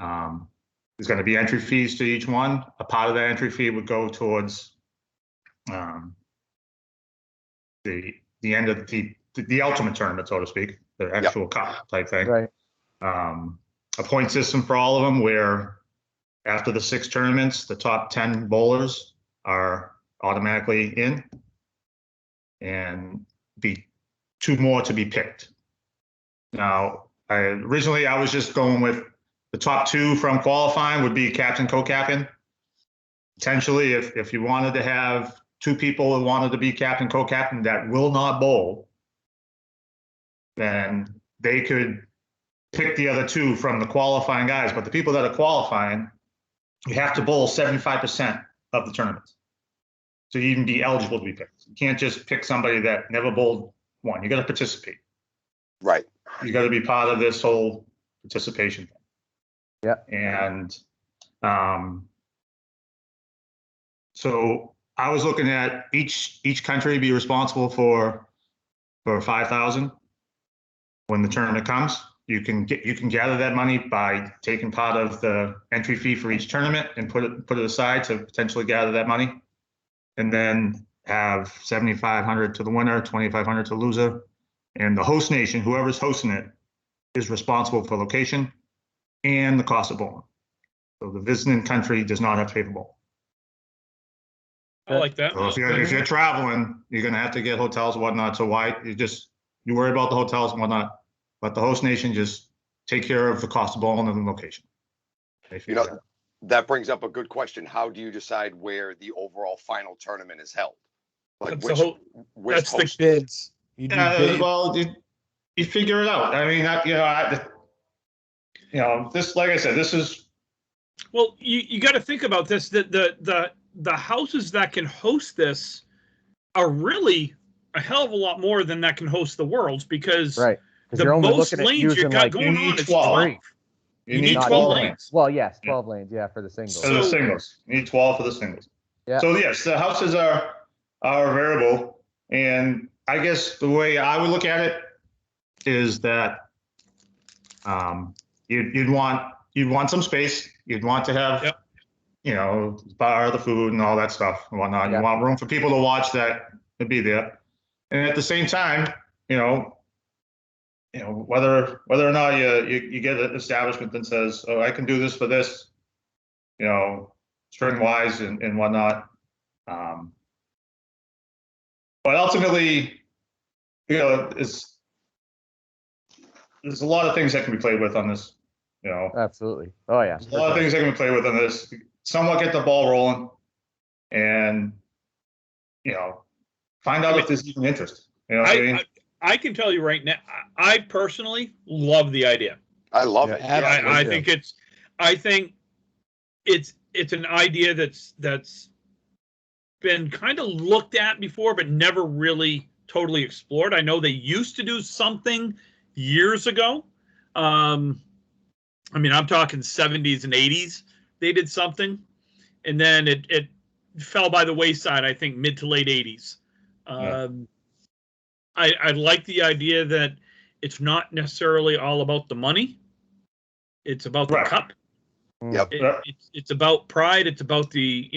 There's going to be entry fees to each one. A part of that entry fee would go towards the end of the ultimate tournament, so to speak, the actual cup type thing. Right. A point system for all of them, where after the 6 tournaments, the top 10 bowlers are automatically in, and be 2 more to be picked. Now, originally I was just going with the top 2 from qualifying would be captain, co-captain. Potentially, if you wanted to have 2 people who wanted to be captain, co-captain that will not bowl, then they could pick the other 2 from the qualifying guys. But the people that are qualifying, you have to bowl 75% of the tournament to even be eligible to be picked. You can't just pick somebody that never bowled one. You got to participate. Right. You got to be part of this whole participation thing. Yeah. And so I was looking at each country be responsible for $5,000 when the tournament comes. You can gather that money by taking part of the entry fee for each tournament and put it aside to potentially gather that money, and then have $7,500 to the winner, $2,500 to the loser, and the host nation, whoever's hosting it, is responsible for location and the cost of bowling. So the visiting country does not have to pay for bowl. I like that. So if you're traveling, you're going to have to get hotels and whatnot. So you worry about the hotels and whatnot, but the host nation just take care of the cost of bowling and the location. That brings up a good question. How do you decide where the overall final tournament is held? Like that's the bids. You do bids. Well, you figure it out. I mean, this, like I said, this is. Well, you got to think about this. The houses that can host this are really a hell of a lot more than that can host the Worlds, because the most lanes you got going on is 12. You need 12 lanes. Well, yes, 12 lanes, for the singles. For the singles. You need 12 for the singles. Yeah. So, yes, the houses are variable. And I guess the way I would look at it is that You'd want some space. You'd want to have, bar, the food, and all that stuff and whatnot. Yeah. You want room for people to watch that to be there, and at the same time, whether or not you get an establishment that says, oh, I can do this for this, string wise and whatnot. But ultimately, there's a lot of things that can be played with on this, Absolutely. Oh yeah. There's a lot of things that can be played with on this. Somewhat get the ball rolling, and find out if there's even interest. I can tell you right now, I personally love the idea. I love it. I think it's an idea that's been kind of looked at before, but never really totally explored. I know they used to do something years ago. I'm talking 70s and 80s. They did something, and then it fell by the wayside, I think, mid to late 80s. I like the idea that it's not necessarily all about the money. It's about the cup. Yep. It's about pride. It's about the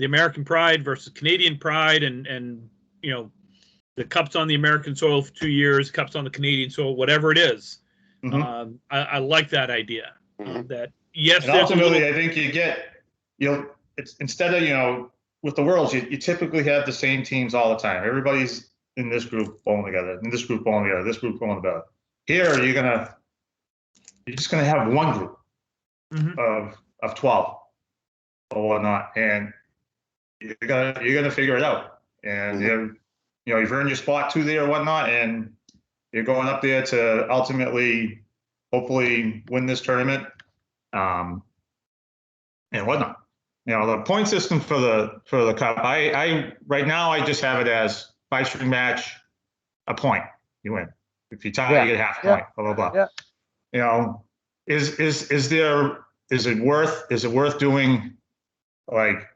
American pride versus Canadian pride, and the cup's on the American soil for 2 years, cup's on the Canadian soil, whatever it is. Mm-hmm. I like that idea. Mm-hmm. That yes, and ultimately, I think you get it's instead of with the Worlds, you typically have the same teams all the time. Everybody's in this group bowling together, in this group bowling together, this group bowling together. Here, you're just gonna have one group of 12 or whatnot, and you're gonna figure it out. And you've earned your spot 2 there or whatnot, and you're going up there to ultimately, hopefully, win this tournament, and whatnot. The point system for the cup, I right now I just have it as 5-string match, a point, you win. If you tie, you get half point. Blah blah blah. Yeah. Is it worth doing like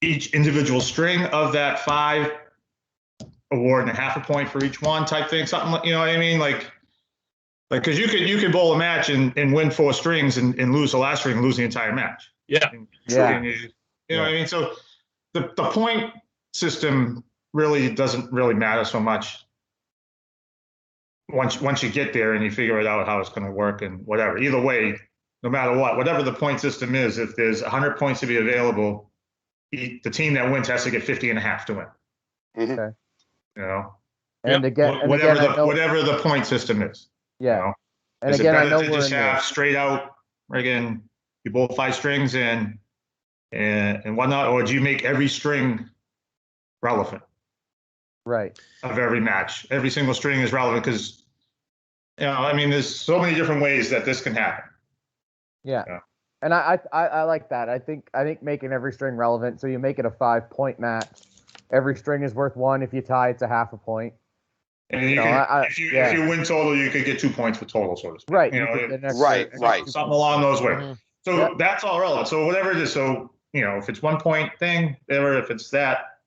each individual string of that 5, awarding a half a point for each one type thing? Something, you know what I mean? Like because you could bowl a match and win 4 strings and lose the last string and lose the entire match. Yeah. You know what I mean? So the point system really doesn't really matter so much once you get there and you figure it out how it's going to work and whatever. Either way, no matter whatever the point system is, if there's 100 points to be available, the team that wins has to get 50 and a half to win. Okay. And again, whatever the point system is. Yeah. And is again, it I better know to we're just in have straight out again, you bowl 5 strings and whatnot, or do you make every string relevant? Right. Of every match, every single string is relevant because, there's so many different ways that this can happen. Yeah. And I like that. I think making every string relevant, so you make it a 5-point match. Every string is worth 1. If you tie, it's a half a point. And if you win total, you could get 2 points for total, so to speak. Right. Right. Something along those ways. Mm-hmm. So that's all relevant. So whatever it is, so if it's 1 point thing, whatever, if it's that,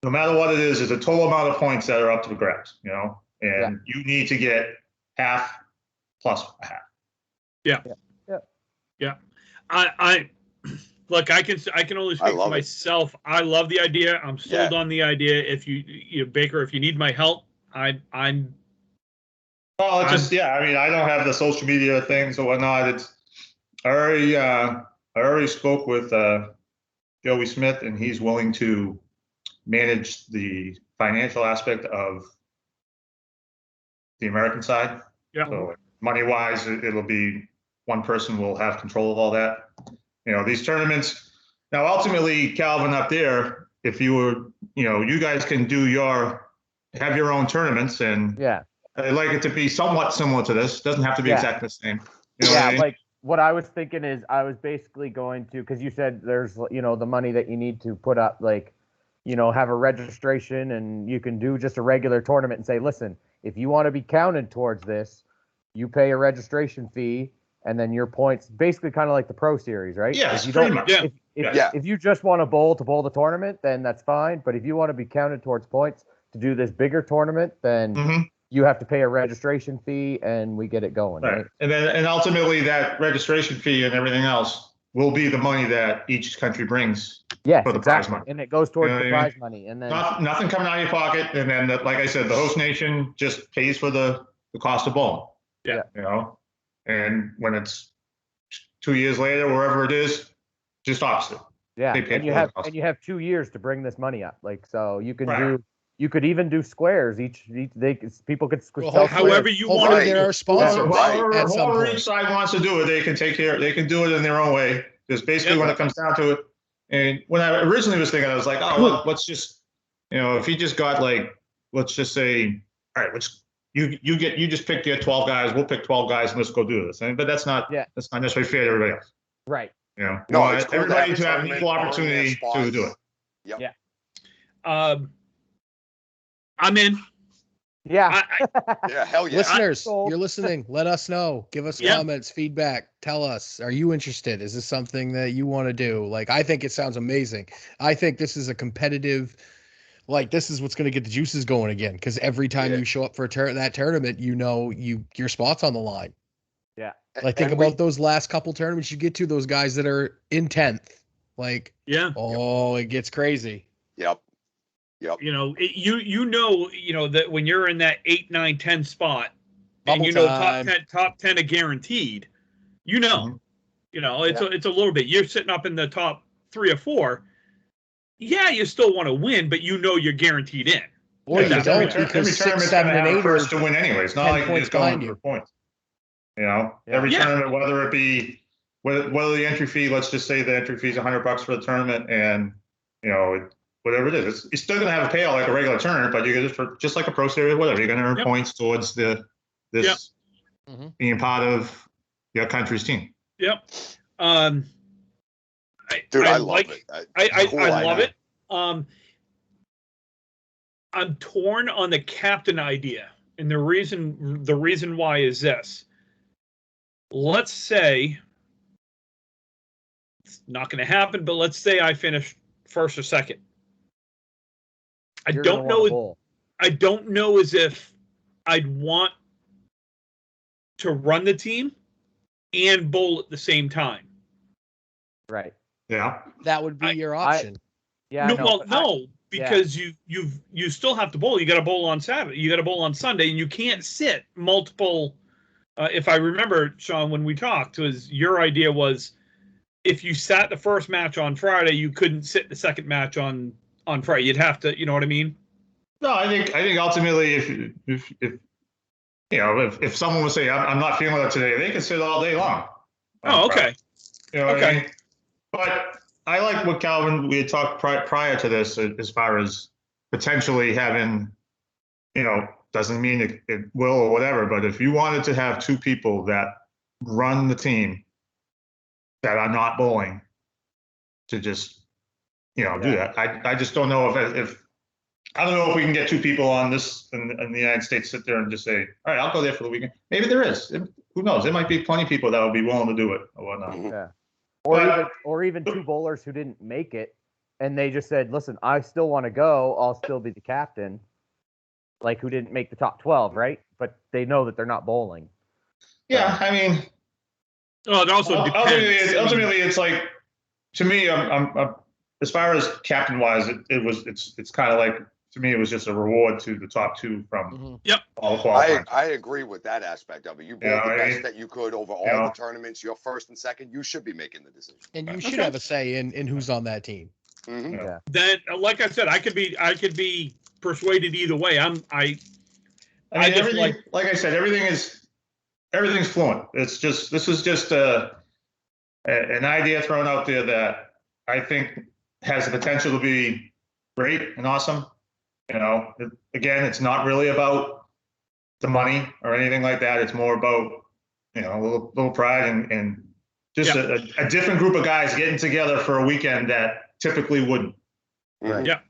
no matter what it is, there's a total amount of points that are up to the grabs, and you need to get half plus a half. Yeah. I look, I can only speak for myself. I love the idea. I'm sold on the idea. If you Baker, if you need my help, I'm. Well, it's just I don't have the social media things or whatnot. I already spoke with Joey Smith, and he's willing to manage the financial aspect of the American side. Yeah. So money wise, it'll be one person will have control of all that. These tournaments. Now, ultimately, Calvin up there, if you were, you guys can have your own tournaments, and I'd like it to be somewhat similar to this. Doesn't have to be exactly the same. What I mean? Like what I was thinking is I was basically going to, because you said there's, the money that you need to put up, like, have a registration, and you can do just a regular tournament and say, listen, if you want to be counted towards this, you pay a registration fee, and then your points, basically kind of like the Pro Series, right? Yes, pretty much. If you just want to bowl the tournament, then that's fine. But if you want to be counted towards points to do this bigger tournament, then you have to pay a registration fee, and we get it going, right? And ultimately that registration fee and everything else will be the money that each country brings for the prize money. And it goes towards the prize money. And then nothing coming out of your pocket. And then, like I said, the host nation just pays for the cost of bowling. Yeah. And when it's 2 years later, wherever it is, just opposite. Yeah, and you have 2 years to bring this money up. Like, so you can you could even do squares. People could sell however you want. Hopefully there are sponsors. However each side wants to do it, they can do it in their own way. Because basically when it comes down to it, and when I originally was thinking, I was like, oh, well, let's just, if you just got like, let's just say, all right, you just pick your 12 guys, we'll pick 12 guys and let's go do this. But that's not necessarily fair to everybody else. Right. No, everybody to have equal opportunity to do it. Yep. Yeah. I'm in. Yeah. Yeah, hell yeah. Listeners, you're listening. Let us know. Give us comments, feedback. Tell us, are you interested? Is this something that you want to do? Like, I think it sounds amazing. I think this is a competitive, this is what's going to get the juices going again. Because every time you show up for that tournament, your spot's on the line. Yeah. Like, think about those last couple tournaments you get to, those guys that are in 10th. Like, it gets crazy. Yep. That when you're in that 8, 9, 10 spot, Bubble and top 10 are guaranteed, it's a little bit. You're sitting up in the top 3 or 4. Yeah, you still want to win, but you're guaranteed in. Or you don't, because 6, 7, and 8 first to win anyway. It's not like you're just going for points. Every tournament, whether it be whether the entry fee, let's just say the entry fee is $100 for the tournament, and whatever it is, you're still going to have a payout like a regular tournament, but you're just like a pro series, whatever. You're going to earn points towards this being part of your country's team. Yep. Dude, I love it. I love it. I'm torn on the captain idea, and the reason why is this. Let's say it's not going to happen, but let's say I finish first or second. I don't know as if I'd want to run the team and bowl at the same time. Right. Yeah. That would be your option. Because you still have to bowl. You got to bowl on Saturday. You got to bowl on Sunday, and you can't sit multiple. If I remember, Shawn, when we talked, your idea was if you sat the first match on Friday, you couldn't sit the second match on Friday. You'd have to, you know what I mean? No, I think ultimately, if someone would say I'm not feeling it today, they can sit all day long. Oh, okay. What I mean? But I like what Calvin, we had talked prior to this, as far as potentially having, doesn't mean it will or whatever, but if you wanted to have 2 people that run the team that are not bowling to just, do that. I just don't know if I don't know if we can get 2 people on this in the United States sit there and just say, all right, I'll go there for the weekend. Maybe there is. Who knows? There might be plenty of people that will be willing to do it or whatnot. Yeah. Or even 2 bowlers who didn't make it, and they just said, listen, I still want to go. I'll still be the captain. Like, who didn't make the top 12, right? But they know that they're not bowling. Yeah, I mean. Oh, it also depends. Ultimately, it's like, to me, I'm as far as captain wise, it's kind of like, to me, it was just a reward to the top 2 from all the qualifying. I agree with that aspect of it. You bowled the best that you could over all the tournaments. You're first and second. You should be making the decision, and you should have a say in who's on that team. Mm-hmm. Yeah. Then, like I said, I could be persuaded either way. Everything, like I said, everything's fluent. This is just an idea thrown out there that I think has the potential to be great and awesome. Again, it's not really about the money or anything like that. It's more about, a little pride and just a different group of guys getting together for a weekend that typically wouldn't. Right. Yeah.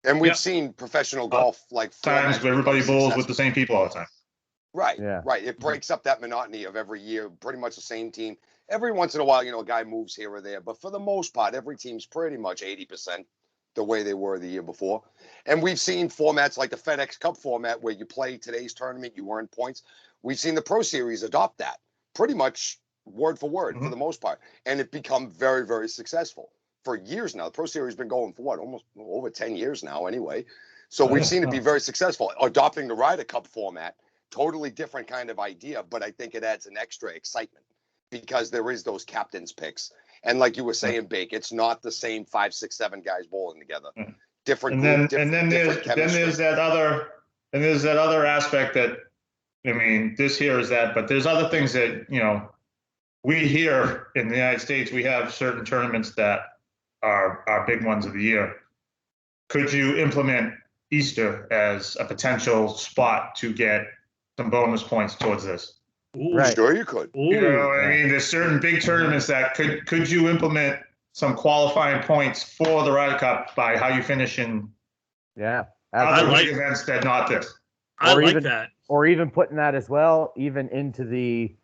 And we've seen professional golf times where everybody bowls with the same people all the time. Right. Yeah. Right. It breaks up that monotony of every year, pretty much the same team. Every once in a while, a guy moves here or there, but for the most part, every team's pretty much 80% the way they were the year before. And we've seen formats like the FedEx Cup format where you play today's tournament, you earn points. We've seen the Pro Series adopt that pretty much word for word for the most part. And it become very, very successful for years now. The Pro Series has been going for what, almost over 10 years now anyway. So we've seen it be very successful. Adopting the Ryder Cup format, totally different kind of idea, but I think it adds an extra excitement because there is those captain's picks. And like you were saying, Bake, it's not the same 5, 6, 7 guys bowling together. Different group, there's that other aspect that, I mean, this here is that, but there's other things that, you know, we here in the United States, we have certain tournaments that are big ones of the year. Could you implement Easter as a potential spot to get some bonus points towards this? Ooh, right. Sure you could. Ooh, you know, I mean, there's certain big tournaments that could you implement some qualifying points for the Ryder Cup by how you finish in other big events that not this. I like that. Or even putting that as well, even into the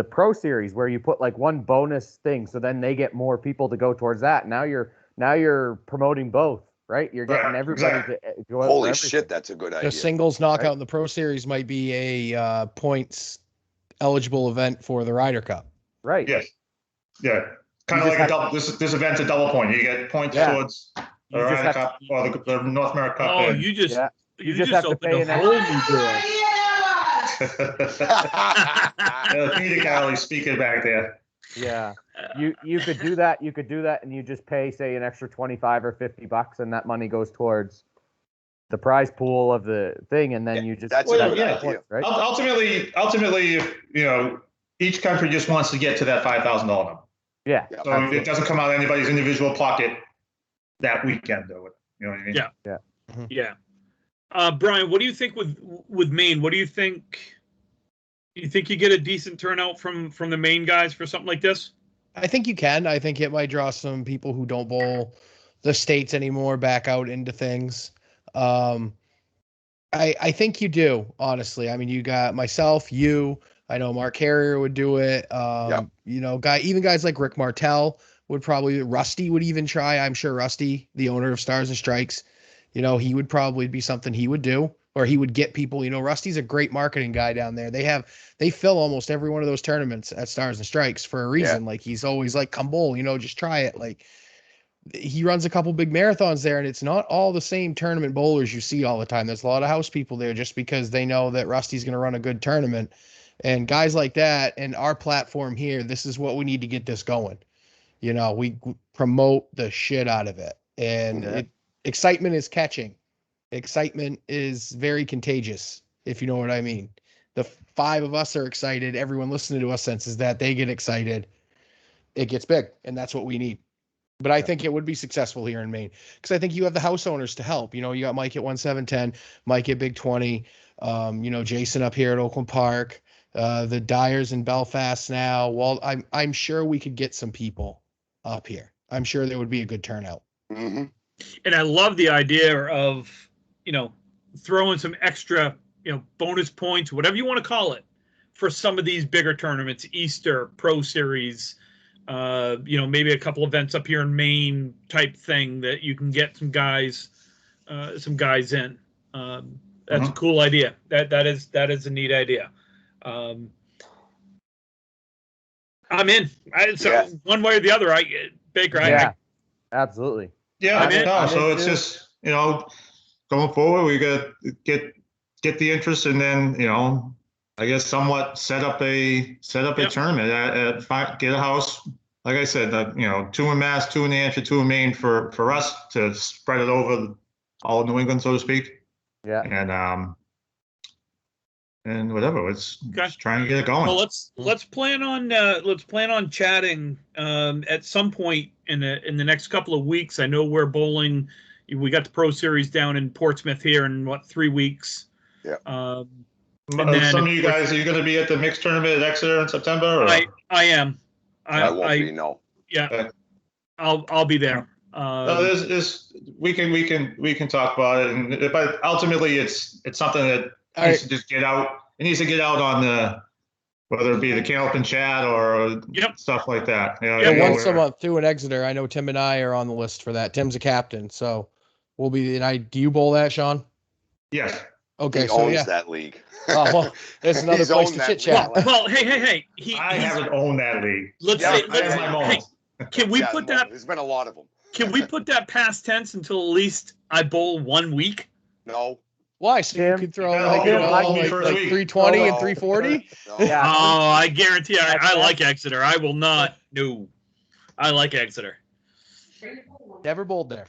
Pro Series where you put like one bonus thing, so then they get more people to go towards that. Now you're promoting both, right? You're getting everybody to go out. Holy shit, that's a good idea. The singles knockout in the Pro Series might be a points eligible event for the Ryder Cup. Right. Yes. Yeah. Kind of like a double. This event's a double point. You get points towards the Ryder Cup or the North America Cup. Oh, you just opened a whole new door. Peter Cowley speaking back there. Yeah. You could do that. You could do that, and you just pay, say, an extra $25 or $50, and that money goes towards the prize pool of the thing, and then you just right? Ultimately, you know, each country just wants to get to that $5,000 number. Yeah. So absolutely. It doesn't come out of anybody's individual pocket that weekend, though. You know what I mean? Yeah. Yeah. Mm-hmm. Yeah. Brian, what do you think with Maine? What do you think? You think you get a decent turnout from the Maine guys for something like this? I think you can. I think it might draw some people who don't bowl the states anymore back out into things. I think you do, honestly. I mean, you got myself, you. I know Mark Carrier would do it. You know, even guys like Rick Martell would probably. Rusty would even try. I'm sure Rusty, the owner of Stars and Strikes, you know, he would probably be something he would do, or he would get people. You know, Rusty's a great marketing guy down there. They fill almost every one of those tournaments at Stars and Strikes for a reason. Like, he's always like, come bowl, you know, just try it. Like, he runs a couple big marathons there, and it's not all the same tournament bowlers you see all the time. There's a lot of house people there just because they know that Rusty's going to run a good tournament. And guys like that, and our platform here, this is what we need to get this going. You know, we promote the shit out of it, and excitement is catching. Excitement is very contagious, if you know what I mean. The 5 of us are excited. Everyone listening to us senses that. They get excited. It gets big, and that's what we need. But I think it would be successful here in Maine because I think you have the house owners to help. You know, you got Mike at 1710, Mike at Big 20, you know, Jason up here at Oakland Park, the Dyers in Belfast now. Well, I'm sure we could get some people up here. I'm sure there would be a good turnout. Mm-hmm. And I love the idea of, you know, throwing some extra, you know, bonus points, whatever you want to call it, for some of these bigger tournaments, Easter, Pro Series, you know, maybe a couple events up here in Maine type thing that you can get some guys in. That's a cool idea. That is a neat idea. I'm in. One way or the other, Baker. Absolutely. Yeah, so it's just, you know, going forward, we got to get the interest, and then, you know, I guess somewhat set up a tournament get a house. Like I said, you know, 2 in Mass, 2 in New Hampshire, 2 in Maine for us to spread it over all of New England, so to speak. Yeah. And whatever, let's try and get it going. Well, let's plan on chatting at some point in the next couple of weeks. I know we're bowling. We got the Pro Series down in Portsmouth here in 3 weeks. Yeah. Some of you guys, are you going to be at the mixed tournament at Exeter in September? Or? I am. I won't be. No. Yeah. Okay. I'll be there. No, we can talk about it, but ultimately it's something that needs to just get out. It needs to get out on whether it be the candlepin chat or stuff like that. Once a month too in Exeter. I know Tim and I are on the list for that. Tim's a captain, so we'll be. And do you bowl that, Sean? Yes. Okay, he owns that league. Oh, well, there's another place to chit chat. Well, hey. I haven't owned that league. Can we put that? There's been a lot of them. Can we put that past tense until at least I bowl 1 week? No. Why? So you could throw like 320 and 340? No. Yeah. Oh, I guarantee I like Exeter. I will not. No. I like Exeter. Never bowled there.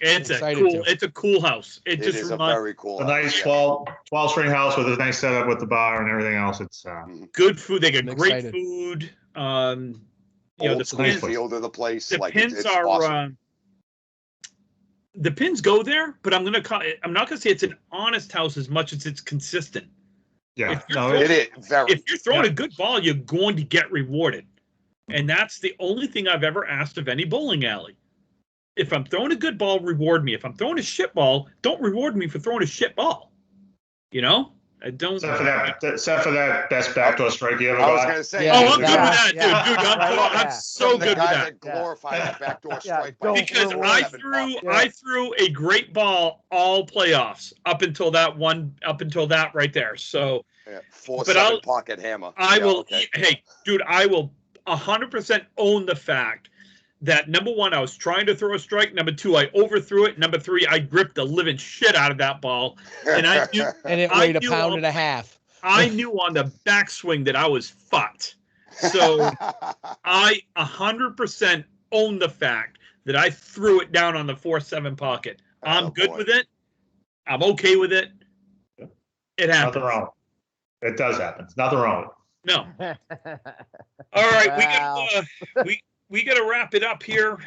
It's a cool house. It just is a very cool house. A nice 12 string house with a nice setup with the bar and everything else. It's good food. They get great food. The field of the place. The pins are awesome. The pins go there, but I'm not gonna say it's an honest house as much as it's consistent. Yeah, if you're throwing a good ball, you're going to get rewarded, and that's the only thing I've ever asked of any bowling alley. If I'm throwing a good ball, reward me. If I'm throwing a shit ball, don't reward me for throwing a shit ball. I don't. Except for that best backdoor strike you ever got. I was going to say. I'm good with that, dude. I'm so good with that. Glorify that backdoor strike. Because I threw a great ball all playoffs up until that right there. So. 4-7 pocket hammer. I will 100% own the fact that number one, I was trying to throw a strike. Number two, I overthrew it. Number three, I gripped the living shit out of that ball. And I knew, and it weighed a pound and a half. I knew on the backswing that I was fucked. So I 100% own the fact that I threw it down on the 4-7 pocket. I'm good with it. I'm okay with it. It happens. Nothing wrong. It does happen. Nothing wrong. No. All right, we got to wrap it up here.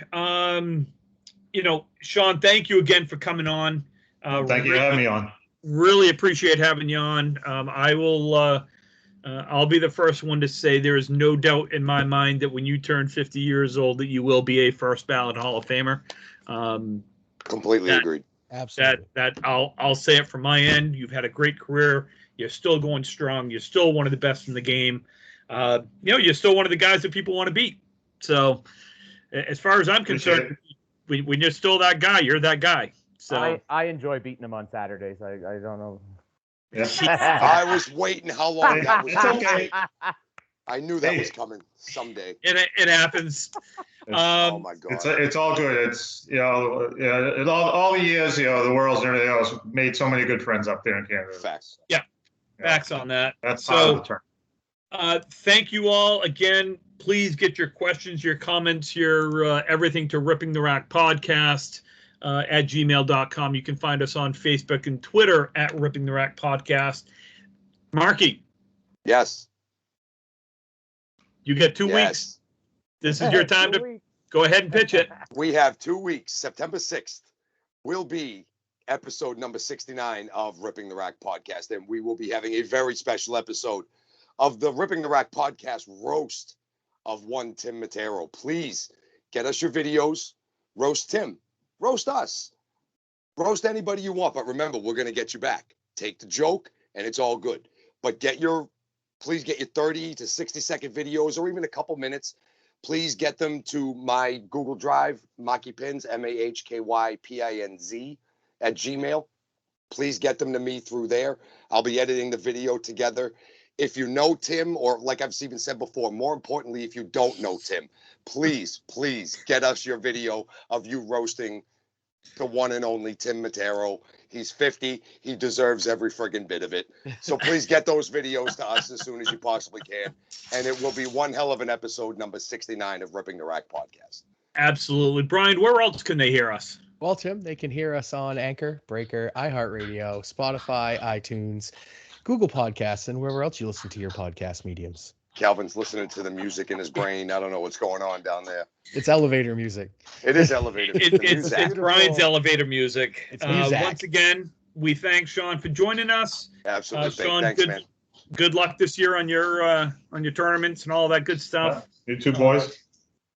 Shawn, thank you again for coming on. Thank you for having me on. Really appreciate having you on. I'll be the first one to say there is no doubt in my mind that when you turn 50 years old, that you will be a first ballot Hall of Famer. Completely agreed. Absolutely. That I'll say it from my end. You've had a great career. You're still going strong. You're still one of the best in the game. You're still one of the guys that people want to beat. So, as far as I'm concerned, when you're still that guy, you're that guy. So I enjoy beating him on Saturdays. I don't know. Yeah. I was waiting how long that was. It's okay. I knew that was coming someday. It happens. Oh my God! It's all good. It's all the years the Worlds and everything else made so many good friends up there in Canada. Facts. Yeah, facts on that. That's part of the term. Thank you all again. Please get your questions, your comments, your everything to Ripping the Rack Podcast at gmail.com. You can find us on Facebook and Twitter at Ripping the Rack Podcast. Marky. Yes. You get 2 weeks. This is your time to go ahead and pitch it. We have 2 weeks. September 6th will be episode number 69 of Ripping the Rack Podcast. And we will be having a very special episode of the Ripping the Rack Podcast roast of one Tim Matero. Please get us your videos. Roast Tim. Roast us. Roast anybody you want. But remember, we're going to get you back. Take the joke, and it's all good. But please get your 30 to 60-second videos or even a couple minutes. Please get them to my Google Drive, MahkyPins, MahkyPinz @gmail. Please get them to me through there. I'll be editing the video together. If you know Tim, or like I've even said before, more importantly, if you don't know Tim, please get us your video of you roasting the one and only Tim Matero. He's 50. He deserves every friggin' bit of it. So please get those videos to us as soon as you possibly can. And it will be one hell of an episode number 69 of Ripping the Rack Podcast. Absolutely. Brian, where else can they hear us? Well, Tim, they can hear us on Anchor, Breaker, iHeartRadio, Spotify, iTunes, Google Podcasts, and wherever else you listen to your podcast mediums. Calvin's listening to the music in his brain. I don't know what's going on down there. It's elevator music. It is elevator music. It's Brian's elevator music. It's music. Once again, we thank Shawn for joining us. Absolutely. Shawn, thanks, man. Good luck this year on your tournaments and all that good stuff. You too, boys.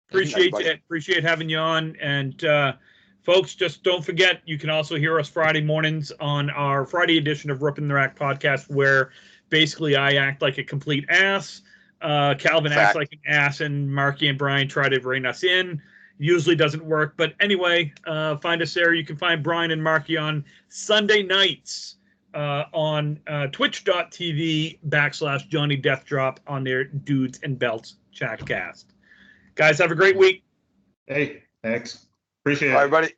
Appreciate having you on. And folks, just don't forget, you can also hear us Friday mornings on our Friday edition of Ripping the Rack Podcast, where basically I act like a complete ass. Calvin acts like an ass, and Marky and Brian try to rein us in. Usually doesn't work. But anyway, find us there. You can find Brian and Marky on Sunday nights on twitch.tv/Johnny Death Drop on their Dudes and Belts chatcast. Guys, have a great week. Hey, thanks. Appreciate it. All right, everybody.